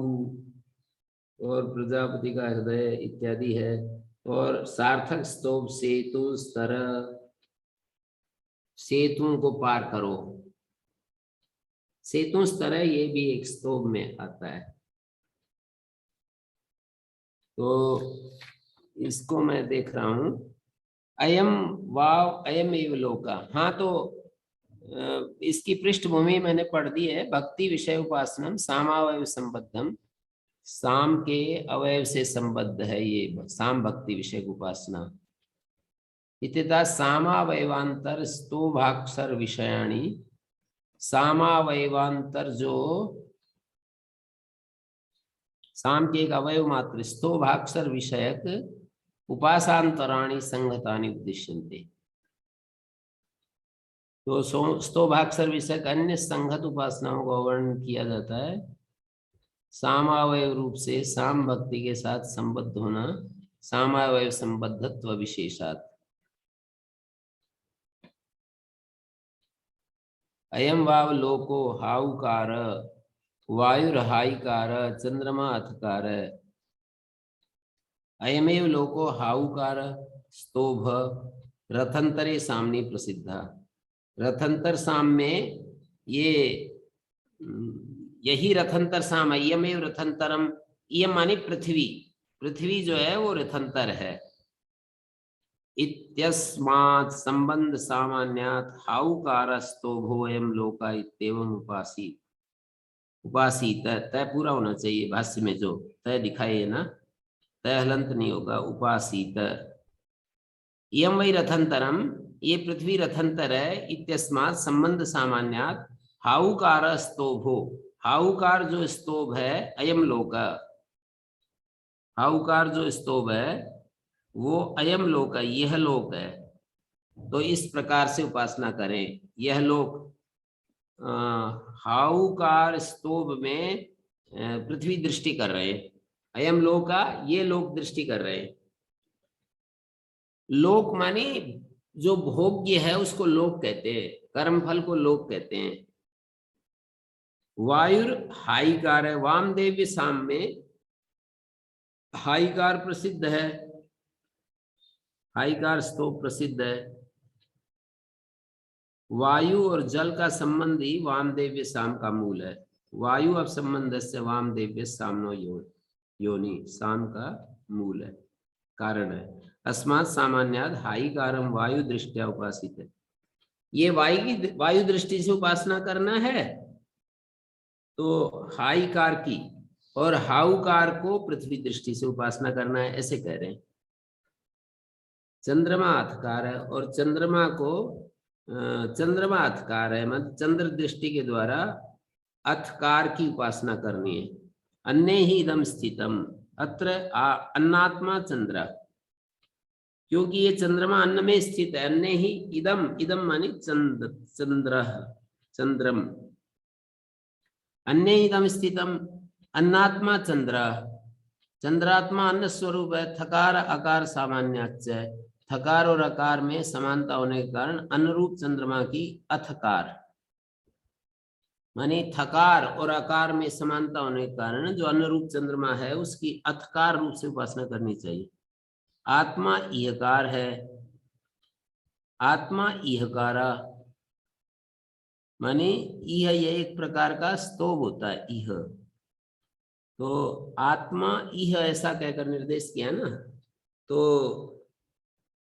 S1: और प्रजापति का हृदय इत्यादि है, और सार्थक स्तोभ सेतु स्तर, सेतुओं को पार करो, सेतु स्तर ये भी एक स्तोभ में आता है। तो इसको मैं देख रहा हूं, अयम वाव अयम एव लोका। हाँ, तो इसकी पृष्ठभूमि मैंने पढ़ दी है। भक्ति विषय उपासनम सामावयव संबद्धम, साम के अवयव से संबद्ध है ये साम भक्ति विषय उपासना। इत्यतः सामावयवांतर स्तोभाक्षर विषयाणि, सामावयवांतर जो साम के एक अवयव मात्र स्तोभाक्षर विषयक उपासांतराणि संगतानि उद्दिश्यन्ते। तो स्तोभाक्षर विषयक अन्य संगत उपासनाओं का वर्णन किया जाता है सामावयव रूप से साम भक्ति के साथ संबद्ध होना, सामावयव संबद्धत्व विशेषात्। अयम वाव लोको हाउकार, वायुर्हाईकार, चंद्रमा अथकार। अयमेव लोको हाउकार स्तोभ रथंतरे सामने प्रसिद्धा। रथंतर साम में ये यही रथंतर साम, अयमेव रथंतरम, इयम माने पृथ्वी, पृथ्वी जो है वो रथंतर है। इत्यस्मात् संबंध सामान्यात् हाउकारस्तो भोयम लोका इत्येवं उपासीत। उपासीत तय पूरा होना चाहिए भाष्य में, जो तय दिखाई है ना, तय हलंत नहीं होगा। उपासीत इयं वै रथंतरम, ये पृथ्वी रथंतर है। इत्यस्मात् संबंध सामान्यात् हाउकार स्तोभो, हाउकार जो स्तोभ है, अयम लोक, हाउकार जो स्तोभ है वो अयम लोक, यह लोक है। तो इस प्रकार से उपासना करें। यह लोक हाउकार स्तोभ में पृथ्वी दृष्टि कर रहे हैं, अयम लोका, ये लोक दृष्टि कर रहे हैं। लोक माने जो भोग्य है उसको लोक कहते हैं, कर्म फल को लोक कहते हैं। वायुर हाईकार है, वामदेव साम में हाईकार प्रसिद्ध है, हाईकार स्तोभ प्रसिद्ध है। वायु और जल का संबंध ही वामदेव्य साम का मूल है। वायु अब संबंध से वामदेव्य सामनो योनि, साम का मूल है, कारण है। अस्मात् सामान्याद हाईकारम वायु दृष्टिया उपासित है। ये वायु दृष्टि से उपासना करना है तो हाईकार की, और हाउकार को पृथ्वी दृष्टि से उपासना करना है, ऐसे कह रहे हैं। चंद्रमा अथकार है, और चंद्रमा को चंद्रमा अथकार है, मतलब चंद्र दृष्टि के द्वारा अथकार की उपासना करनी है। अन्य ही इदम स्थितम, अत्र अन्नात्मा चंद्र, क्योंकि ये चंद्रमा अन्न में स्थित है। अन्य ही इदम, इदम माने चंद्र, चंद्रम, अन्य इदम स्थितम अन्नात्मा चंद्र, चंद्रात्मा अन्न स्वरूप है। थकार अकार सामान्याच्च, थकार और अकार में समानता होने के कारण अनुरूप चंद्रमा की अथकार, माने थकार और आकार में समानता होने के कारण जो अनुरूप चंद्रमा है उसकी अथकार रूप से उपासना करनी चाहिए। आत्मा इहकार है, आत्मा इहकारा माने इह, ये एक प्रकार का स्तोभ होता है इह, तो आत्मा इह ऐसा कहकर निर्देश किया ना, तो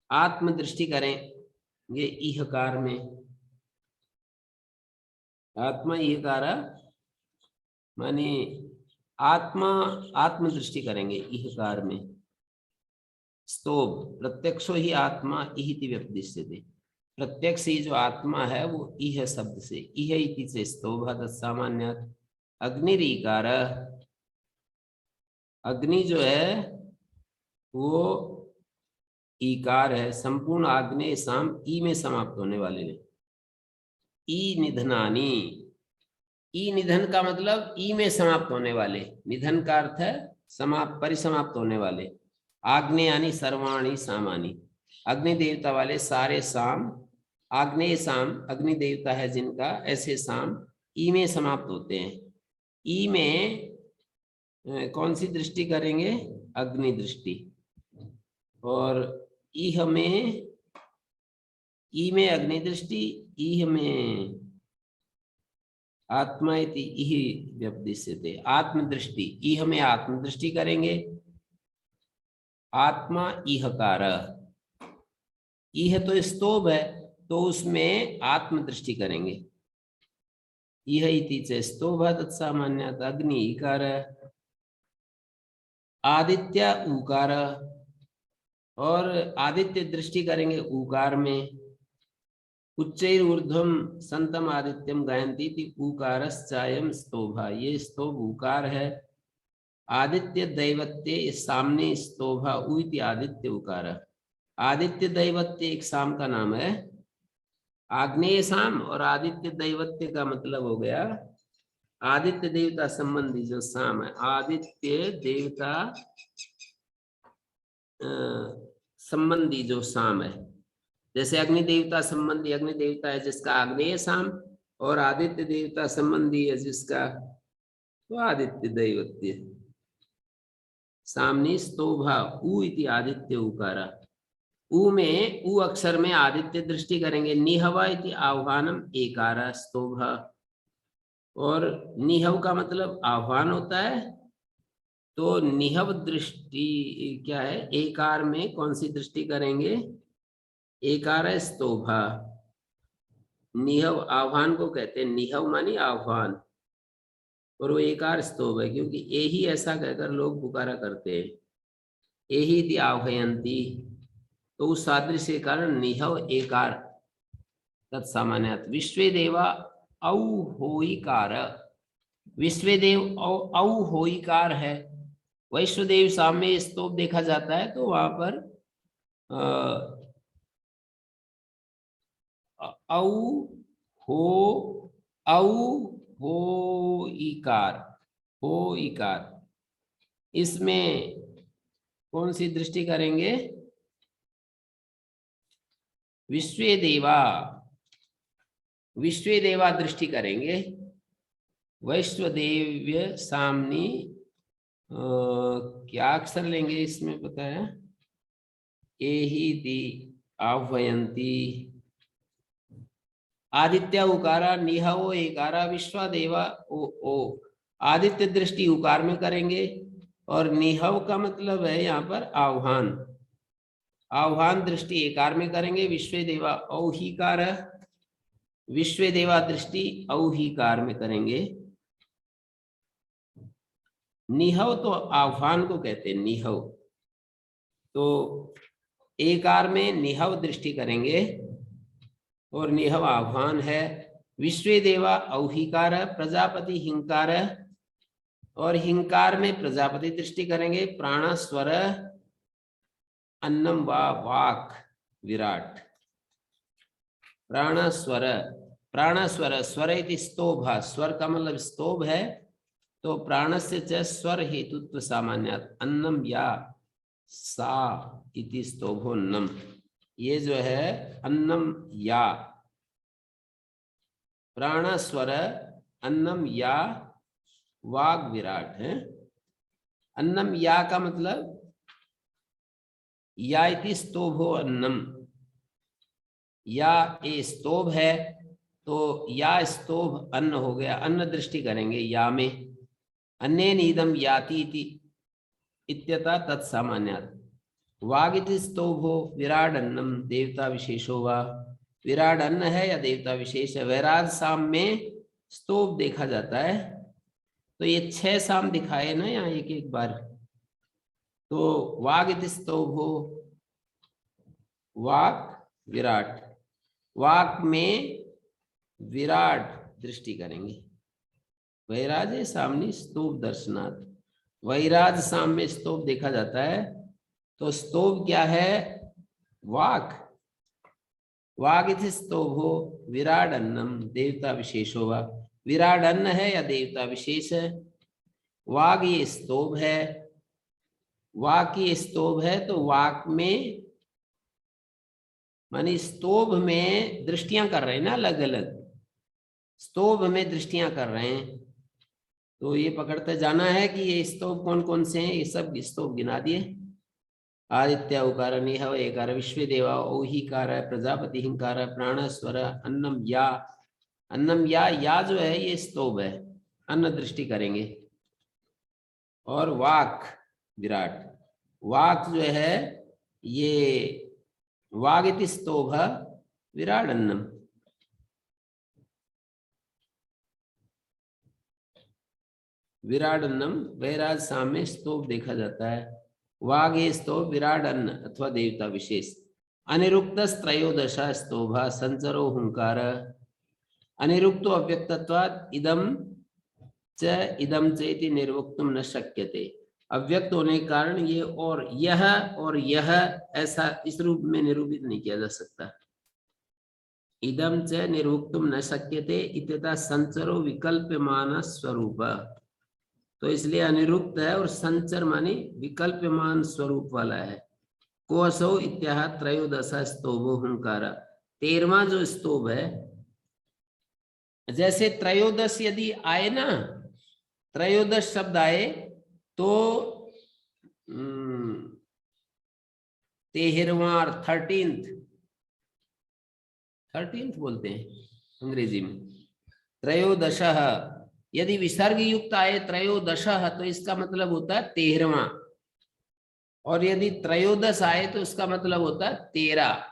S1: आत्म दृष्टि करें ये इहकार में, आत्मा इहकारा माने आत्मा, आत्म दृष्टि करेंगे इहकार में। स्तोभ प्रत्यक्षो ही आत्मा इहिति व्यपदिश्यते, प्रत्यक्ष ही जो आत्मा है वो इह शब्द से, इह इति से स्तोभ तत्सामान्यात्। अग्निरीकार, अग्नि जो है वो ईकार है, संपूर्ण आग्नेय साम ई में समाप्त होने वाले ने। ई निधनानी, ई निधन का मतलब ई में समाप्त होने वाले, निधन का अर्थ है समाप्त, परिसमाप्त होने वाले। आग्नेयानी सर्वाणी सामानी, अग्नि देवता वाले सारे साम, आग्नेय साम अग्नि देवता है जिनका, ऐसे साम ई में समाप्त होते हैं। ई में कौन सी दृष्टि करेंगे? अग्नि दृष्टि। और इह में, ई में अग्नि दृष्टि, इह में आत्मा इति इह व्यपदिश्यते, आत्म दृष्टि, इह में आत्म दृष्टि करेंगे। आत्मा इहकार, इह तो स्तोभ है तो उसमें आत्म दृष्टि करेंगे। इह इति च स्तोभ तत्सामान्यात् अग्नि इकार। आदित्य उकार, और आदित्य दृष्टि करेंगे उकार में। उच्चैर ऊर्ध्वम संतम आदित्यम गायन्ति इति उकारश्चायं स्तोभा, ये स्तोभ उकार है। आदित्य दैवत्य सामने स्तोभा उ इति आदित्य उकार। आदित्य दैवत्य एक साम का नाम है, आग्नेय साम, और आदित्य दैवत्य का मतलब हो गया आदित्य देवता संबंधी जो साम है, आदित्य देवता संबंधी जो साम है। जैसे अग्नि देवता संबंधी अग्नि देवता है जिसका आग्नेय साम, और आदित्य देवता संबंधी है जिसका तो आदित्य दैवत्य। सामने स्तोभा उ इति आदित्य उकारा, उ में, उ अक्षर में आदित्य दृष्टि करेंगे। निहवा इति आह्वानम एकारा स्तोभा, और निहव का मतलब आह्वान होता है, तो निहव दृष्टि क्या है? एकार में कौन सी दृष्टि करेंगे? एकार स्तोभा, निहव आह्वान को कहते हैं, निहव मानी आह्वान, और वो एकार स्तोभ है क्योंकि एही ऐसा कहकर लोग पुकारा करते हैं, एही ति आह्वयंती, तो उस सादृश्य के कारण निहव एकार तत्सामान्यात्। विश्वे देवा औ होईकार, विश्वदेव औ होईकार है, वैश्वदेव सामने स्तोभ देखा जाता है तो वहां पर औ हो इकार, हो इकार, इसमें कौन सी दृष्टि करेंगे? विश्वे देवा, विश्वे देवा दृष्टि करेंगे। वैश्वदेव्य सामनी क्या अक्षर लेंगे इसमें पता है? एही दी आह्वयंती, आदित्य उकारा, निहवो एकारा, विश्वादेवा ओ आदित्य दृष्टि उकार में करेंगे, और निहव का मतलब है यहाँ पर आह्वान, आह्वान दृष्टि एकार में करेंगे। विश्वदेवा औहीकार, विश्वदेवा दृष्टि औहीकार में करेंगे। निहव तो आह्वान को कहते हैं, निहव, तो एकार में निहव दृष्टि करेंगे और निहव आह्वान है। विश्वदेवा औहीकार, प्रजापति हिंकार, और हिंकार में प्रजापति दृष्टि करेंगे। प्राण स्वर अन्नम वा वाक विराट, प्राण स्वर, प्राण स्वर, स्वर इति स्तोभ, स्वर का मतलब स्तोभ है, तो प्राणस्य च स्वर हेतुत्व सामान्यात्, अन्नम या सा इति स्तोभोन्नम, ये जो है अन्नम या, प्राण स्वर अन्नम या वाग विराट है। अन्नम या का मतलब या इति स्तोभो अन्नम, या ए स्तोभ है तो या स्तोभ अन्न हो गया, अन्न दृष्टि करेंगे या में। अन्येन इदं याति इति इत्यतः तत्सामान्यात्। वाग इति स्तोभो विराड अन्नम, देवता विशेषो वा, विराड अन्न है या देवता विशेष है। वैराज साम में स्तोभ देखा जाता है, तो ये 6 साम दिखाए ना यहाँ एक एक बार, तो वाग इति स्तोभो, वाक विराट, वाक में विराट दृष्टि करेंगे। वैराज है सामने स्तोभ दर्शनार्थ, वैराज सामने स्तोभ देखा जाता है, तो स्तोभ क्या है? वाक, वाग इति स्तोभो विराट अन्नम, देवता विशेषो वा, विराट अन्न है या देवता विशेष है। वाग ये स्तोभ है, वाक ये स्तोभ है, तो वाक में मानी स्तोभ में दृष्टियां कर रहे हैं ना, अलग अलग स्तोभ में दृष्टियां कर रहे हैं, तो ये पकड़ते जाना है कि ये स्तोभ कौन कौन से हैं। ये सब स्तोभ गिना दिए। आदित्य उकार, निहव एकार, विश्वदेवा औहीकार, प्रजापति हिंकार, प्राण स्वर अन्नम या, अन्नम या जो है ये स्तोभ है, अन्न दृष्टि करेंगे। और वाक विराट, वाक जो है ये वाग इति स्तोभ विराट अन्नम। विराट अन्नम वैराज सामने स्तोभ देखा जाता है। वाग ये स्तोभ विराट अन्न अथवा देवता विशेष। अनिरुक्त त्रयोदशा स्तोभा संचरो हुंकार, अनिरुक्तो अव्यक्तत्वात् इदम च इति निर्वक्तुम न शक्यते। अव्यक्त होने के कारण ये और यह ऐसा इस रूप में निरूपित नहीं किया जा सकता। इदम च निर्वक्तुम न शक्यते इत्यतः संचरो विकल्प्यमान स्वरूप, तो इसलिए अनिरुक्त है और संचर मानी विकल्प्यमान स्वरूप वाला है। कोसो इत्याह त्रयोदशा स्तोभो हुंकार, 13वां जो स्तोभ है, जैसे त्रयोदश यदि आए ना, त्रयोदश शब्द आए तो 13वां 13th बोलते हैं अंग्रेजी में, त्रयोदशः। यदि विसर्ग युक्त आए त्रयोदशः तो इसका मतलब होता है 13वां, और यदि त्रयोदश आए तो इसका मतलब होता है 13।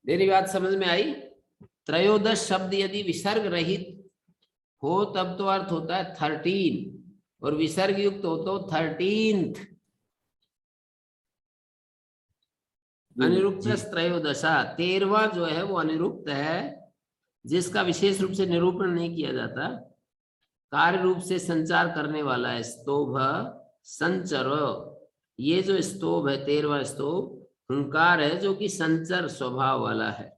S1: मेरी बात समझ में आई? त्रयोदश शब्द यदि विसर्ग रहित हो तब तो अर्थ होता है 13, और विसर्ग युक्त हो तो 13th। अनिरुक्त त्रयोदशा 13वां जो है वो अनिरुक्त है, जिसका विशेष रूप से निरूपण नहीं किया जाता, कार्य रूप से संचार करने वाला है। स्तोभ संचर, ये जो स्तोभ है 13वां स्तोभ हुंकार है, जो कि संचर स्वभाव वाला है।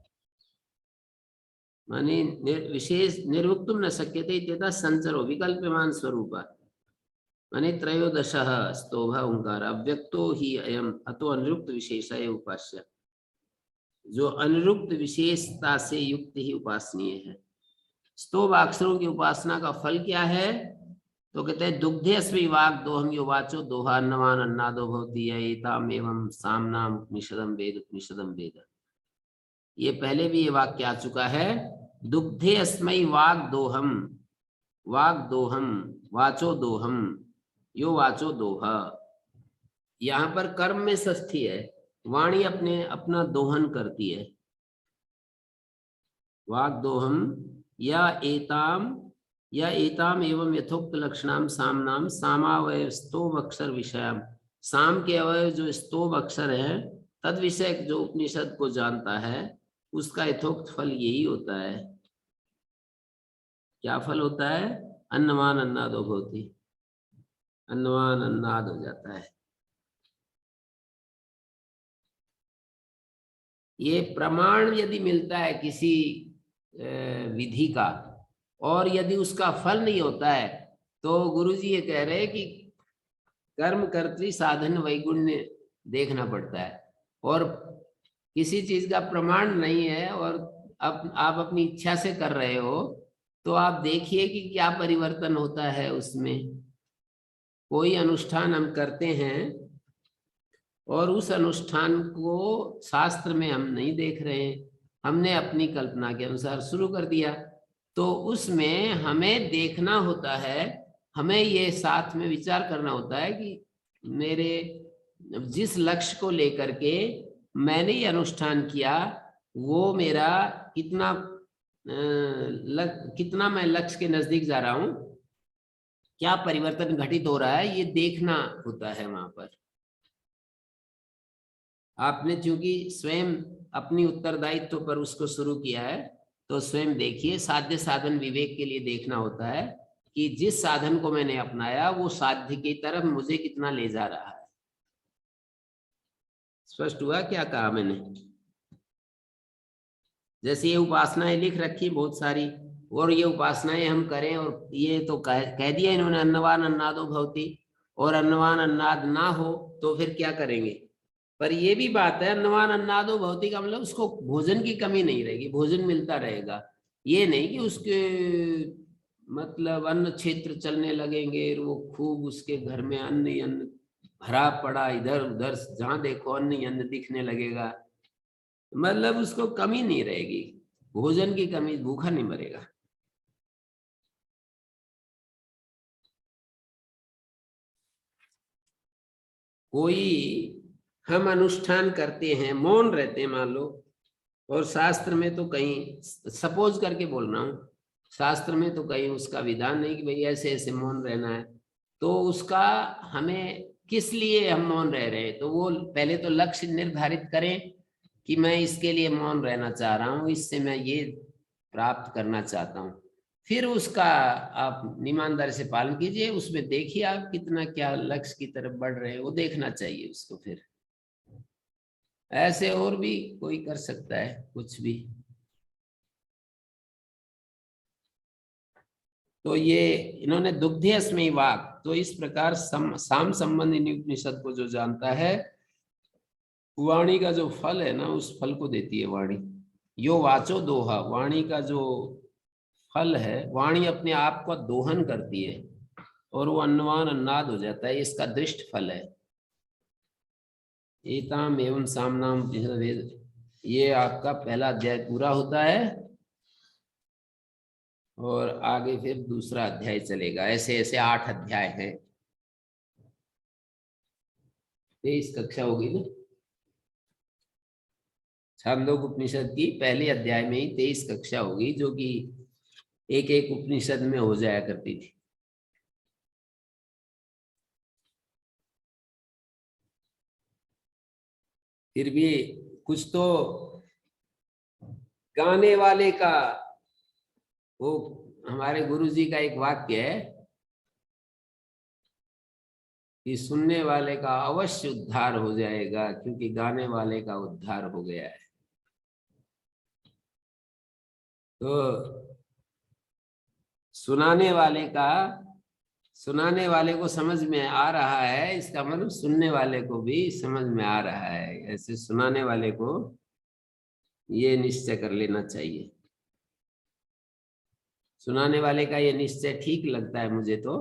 S1: माने विशेष निर्वक्तुम न शक्यते इत्यतः संचरो विकल्पमान स्वरूप, माने त्रयोदशः स्तोभ ओंकार अव्यक्तो ही अयम अतो अनिरुक्त विशेषय उपास्य, जो अनिरुक्त विशेषता से युक्त ही उपासनीय है। स्तोभ अक्षरों की उपासना का फल क्या है? तो कहते हैं दुग्धे अस्मि वाक् दोहम यो वाचो दोहा अन्नवान अन्नादो भवति एताम एवं सामनाम उपनिषदम वेद। ये पहले भी ये वाक्य आ चुका है। दुग्धे अस्मै वाक् दोहम वाचो दोहम यो वाचो दोहा। यहाँ पर कर्म में षष्ठी है, वाणी अपना दोहन करती है। वाक् दोहम या एताम एवं यथोक्त लक्षणाम सामनाम सामावय स्तोभ अक्षर विषयम। साम के अवयव जो स्तोभ अक्षर है तद विषय जो उपनिषद को जानता है उसका यथोक्त फल यही होता है। क्या फल होता है? अन्नवान अन्नादो भवति, अन्नवान अन्नाद हो जाता है। ये प्रमाण यदि मिलता है किसी विधि का और यदि उसका फल नहीं होता है तो गुरुजी ये कह रहे हैं कि कर्म कर्तृ साधन वैगुण्य देखना पड़ता है। और किसी चीज का प्रमाण नहीं है और आप अपनी इच्छा से कर रहे हो तो आप देखिए कि क्या परिवर्तन होता है उसमें। कोई अनुष्ठान हम करते हैं और उस अनुष्ठान को शास्त्र में हम नहीं देख रहे हैं, हमने अपनी कल्पना के अनुसार शुरू कर दिया, तो उसमें हमें देखना होता है, हमें ये साथ में विचार करना होता है कि मेरे जिस लक्ष्य को लेकर के मैंने ये अनुष्ठान किया वो मेरा कितना मैं लक्ष्य के नजदीक जा रहा हूं, क्या परिवर्तन घटित हो रहा है, ये देखना होता है। वहां पर आपने चूंकि स्वयं अपनी उत्तरदायित्व पर उसको शुरू किया है तो स्वयं देखिए। साध्य साधन विवेक के लिए देखना होता है कि जिस साधन को मैंने अपनाया वो साध्य की तरफ मुझे कितना ले जा रहा है। स्पष्ट हुआ क्या कहा मैंने? जैसे ये उपासनाएं लिख रखी बहुत सारी, और ये उपासनाएं हम करें और ये तो कह दिया इन्होंने अन्नवान अन्नादो भवति, और अन्नवान अन्नाद ना हो तो फिर क्या करेंगे? पर ये भी बात है अन्नवान अन्नादो भवति का मतलब उसको भोजन की कमी नहीं रहेगी, भोजन मिलता रहेगा। ये नहीं कि उसके मतलब अन्न क्षेत्र चलने लगेंगे, वो खूब उसके घर में अन्न ही अन्न भरा पड़ा, इधर उधर जहां देखो अन्न ही अन्न दिखने लगेगा, मतलब उसको कमी नहीं रहेगी, भोजन की कमी, भूखा नहीं मरेगा। कोई हम अनुष्ठान करते हैं, मौन रहते हैं मान लो, और शास्त्र में तो कहीं, सपोज करके बोल रहा हूँ, शास्त्र में तो कहीं उसका विधान नहीं कि भाई ऐसे ऐसे मौन रहना है, तो उसका हमें किस लिए हम मौन रह रहे हैं, तो वो पहले तो लक्ष्य निर्धारित करें कि मैं इसके लिए मौन रहना चाह रहा हूँ, इससे मैं ये प्राप्त करना चाहता हूँ। फिर उसका आप ईमानदारी से पालन कीजिए, उसमें देखिए आप कितना क्या लक्ष्य की तरफ बढ़ रहे हैं, वो देखना चाहिए उसको। फिर ऐसे और भी कोई कर सकता है कुछ भी। तो ये इन्होंने दुग्धे अस्मै वाक्, तो इस प्रकार साम संबंधी उपनिषद को जो जानता है, वाणी का जो फल है ना उस फल को देती है वाणी। यो वाचो दोहा, वाणी का जो फल है, वाणी अपने आप को दोहन करती है और वो अन्नवान अन्नाद हो जाता है, इसका दृष्ट फल है। एताम एवं सामनाम वेद, ये आपका पहला अध्याय पूरा होता है और आगे फिर दूसरा अध्याय चलेगा। ऐसे ऐसे 8 अध्याय हैं। 23 कक्षा होगी ना। छांदोग्य उपनिषद की पहले अध्याय में ही 23 कक्षा होगी, जो कि एक एक उपनिषद में हो जाया करती थी। फिर भी कुछ तो गाने वाले का, वो हमारे गुरुजी का एक वाक्य है कि सुनने वाले का अवश्य उद्धार हो जाएगा, क्योंकि गाने वाले का उद्धार हो गया है। तो सुनाने वाले को समझ में आ रहा है, इसका मतलब सुनने वाले को भी समझ में आ रहा है। ऐसे सुनाने वाले को ये निश्चय कर लेना चाहिए। सुनाने वाले का ये निश्चय ठीक लगता है मुझे तो,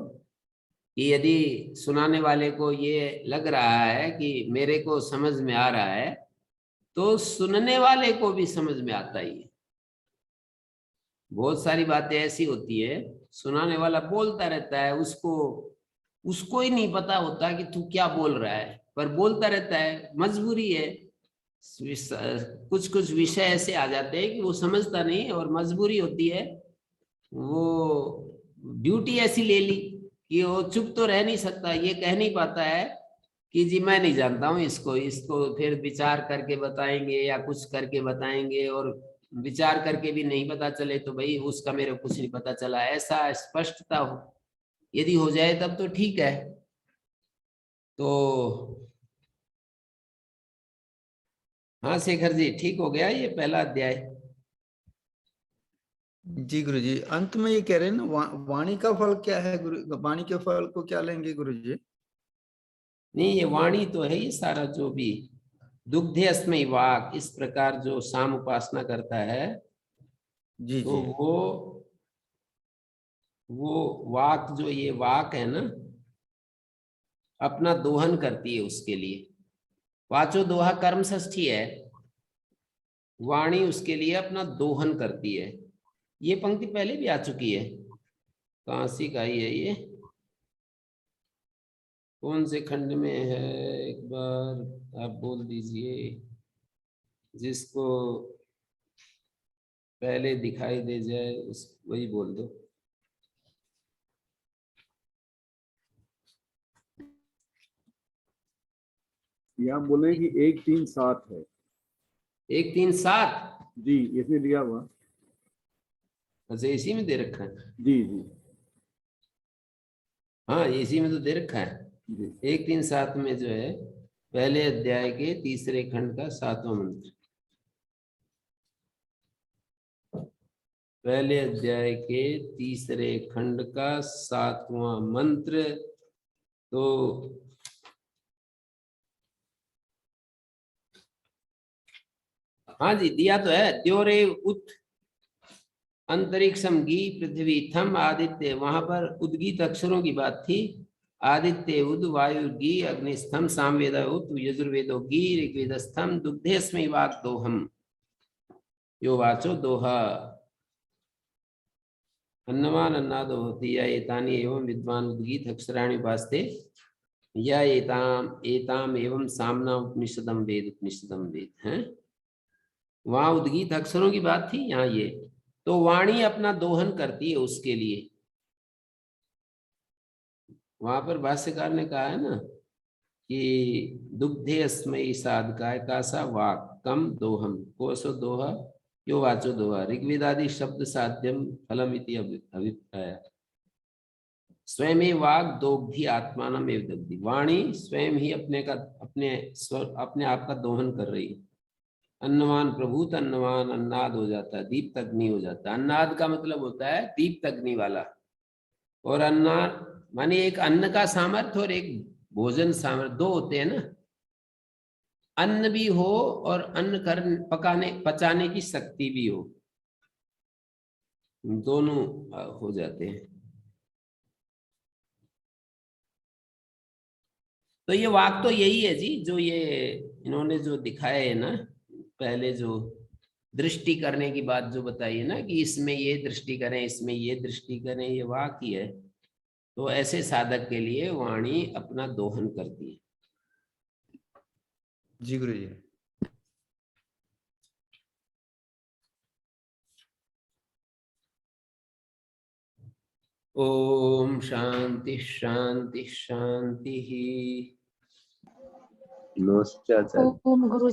S1: कि यदि सुनाने वाले को ये लग रहा है कि मेरे को समझ में आ रहा है, तो सुनने वाले को भी समझ में आता ही है। बहुत सारी बातें ऐसी होती है, सुनाने वाला बोलता रहता है, उसको ही नहीं पता होता कि तू क्या बोल रहा है, पर बोलता रहता है, मजबूरी है। कुछ कुछ विषय ऐसे आ जाते हैं कि वो समझता नहीं, और मजबूरी होती है, वो ड्यूटी ऐसी ले ली कि वो चुप तो रह नहीं सकता, ये कह नहीं पाता है कि जी मैं नहीं जानता हूँ इसको फिर विचार करके बताएंगे या कुछ करके बताएंगे, और विचार करके भी नहीं पता चले तो भाई उसका मेरे को कुछ नहीं पता चला। ऐसा स्पष्टता यदि हो जाए तब तो ठीक है। तो हाँ शेखर जी, ठीक हो गया ये पहला अध्याय।
S4: जी गुरुजी, अंत में ये कह रहे हैं ना, वाणी का फल क्या है गुरु? वाणी के फल को क्या लेंगे गुरुजी?
S1: नहीं, ये वाणी तो है ये सारा, जो भी दुग्धे अस्मै वाक, इस प्रकार जो साम उपासना करता है,
S4: जी
S1: तो
S4: जी।
S1: वो वाक, जो ये वाक है ना, अपना दोहन करती है उसके लिए। वाचो दोहा कर्म षष्ठी है, वाणी उसके लिए अपना दोहन करती है। ये पंक्ति पहले भी आ चुकी है, काशी का ही है ये, कौन से खंड में है एक बार आप बोल दीजिए, जिसको पहले दिखाई दे जाए उस वही बोल दो।
S3: यहाँ बोले कि 137 है
S1: 137।
S3: जी, इसमें दिया हुआ।
S1: अच्छा, इसी में दे रखा है?
S3: जी जी
S1: हाँ, इसी में तो दे रखा है।
S3: जी
S1: 137 में जो है, पहले अध्याय के तीसरे खंड का 7वां मंत्र। पहले अध्याय के तीसरे खंड का 7वां मंत्र। तो हाँ जी, दिया तो है। द्योरे उत अंतरिक्षम गी पृथ्वी थम आदित्य, वहां पर उद्गीत अक्षरों की बात थी। आदित्य उद, वायु गी, अग्निस्थम, सामवेद उत, यजुर्वेदो गी, ऋग्वेदस्थम, दुग्धेस्मै वाक दोहम, यो वाचो दोहा। अन्नमान अन्नादो होती या एतानि एवं विद्वान उद्गीत अक्षराणि उपास्ते, या एताम एवं सामना उपनिषदम वेद हैं। वहां उद्गीत अक्षरों की बात थी, यहाँ ये। तो वाणी अपना दोहन करती है उसके लिए। वहां पर भाष्यकार ने कहा है ना कि दुग्धे अस्मै साधकाय का सा वाक कम दोहम, कोसो दोहा यो वाचो दोहा, ऋग्वेदादि शब्द साध्यम फलम इति अभिप्राय, स्वयं वाग दोग्धि आत्मानम एव दग्धि, वाणी स्वयं ही अपने आप का दोहन कर रही है। अन्नवान प्रभुत, अन्नवान अन्नाद हो जाता है, दीप्त अग्नि हो जाता है। अन्नाद का मतलब होता है दीप्त अग्नि वाला, और अन्नाद माने एक अन्न का सामर्थ्य और एक भोजन सामर्थ्य, दो होते हैं ना। अन्न भी हो और अन्न पचाने की शक्ति भी हो, दोनों हो जाते हैं। तो ये वाक तो यही है जी, जो ये इन्होंने जो दिखाए है ना, पहले जो दृष्टि करने की बात जो बताई है ना, कि इसमें ये दृष्टि करें, इसमें ये दृष्टि करें, ये वाक ही है। तो ऐसे साधक के लिए वाणी अपना दोहन करती है।
S4: जी गुरु जी।
S1: ओम शांति शांति शांति।
S7: नमस्ते आचार्य।
S5: ओम गुरु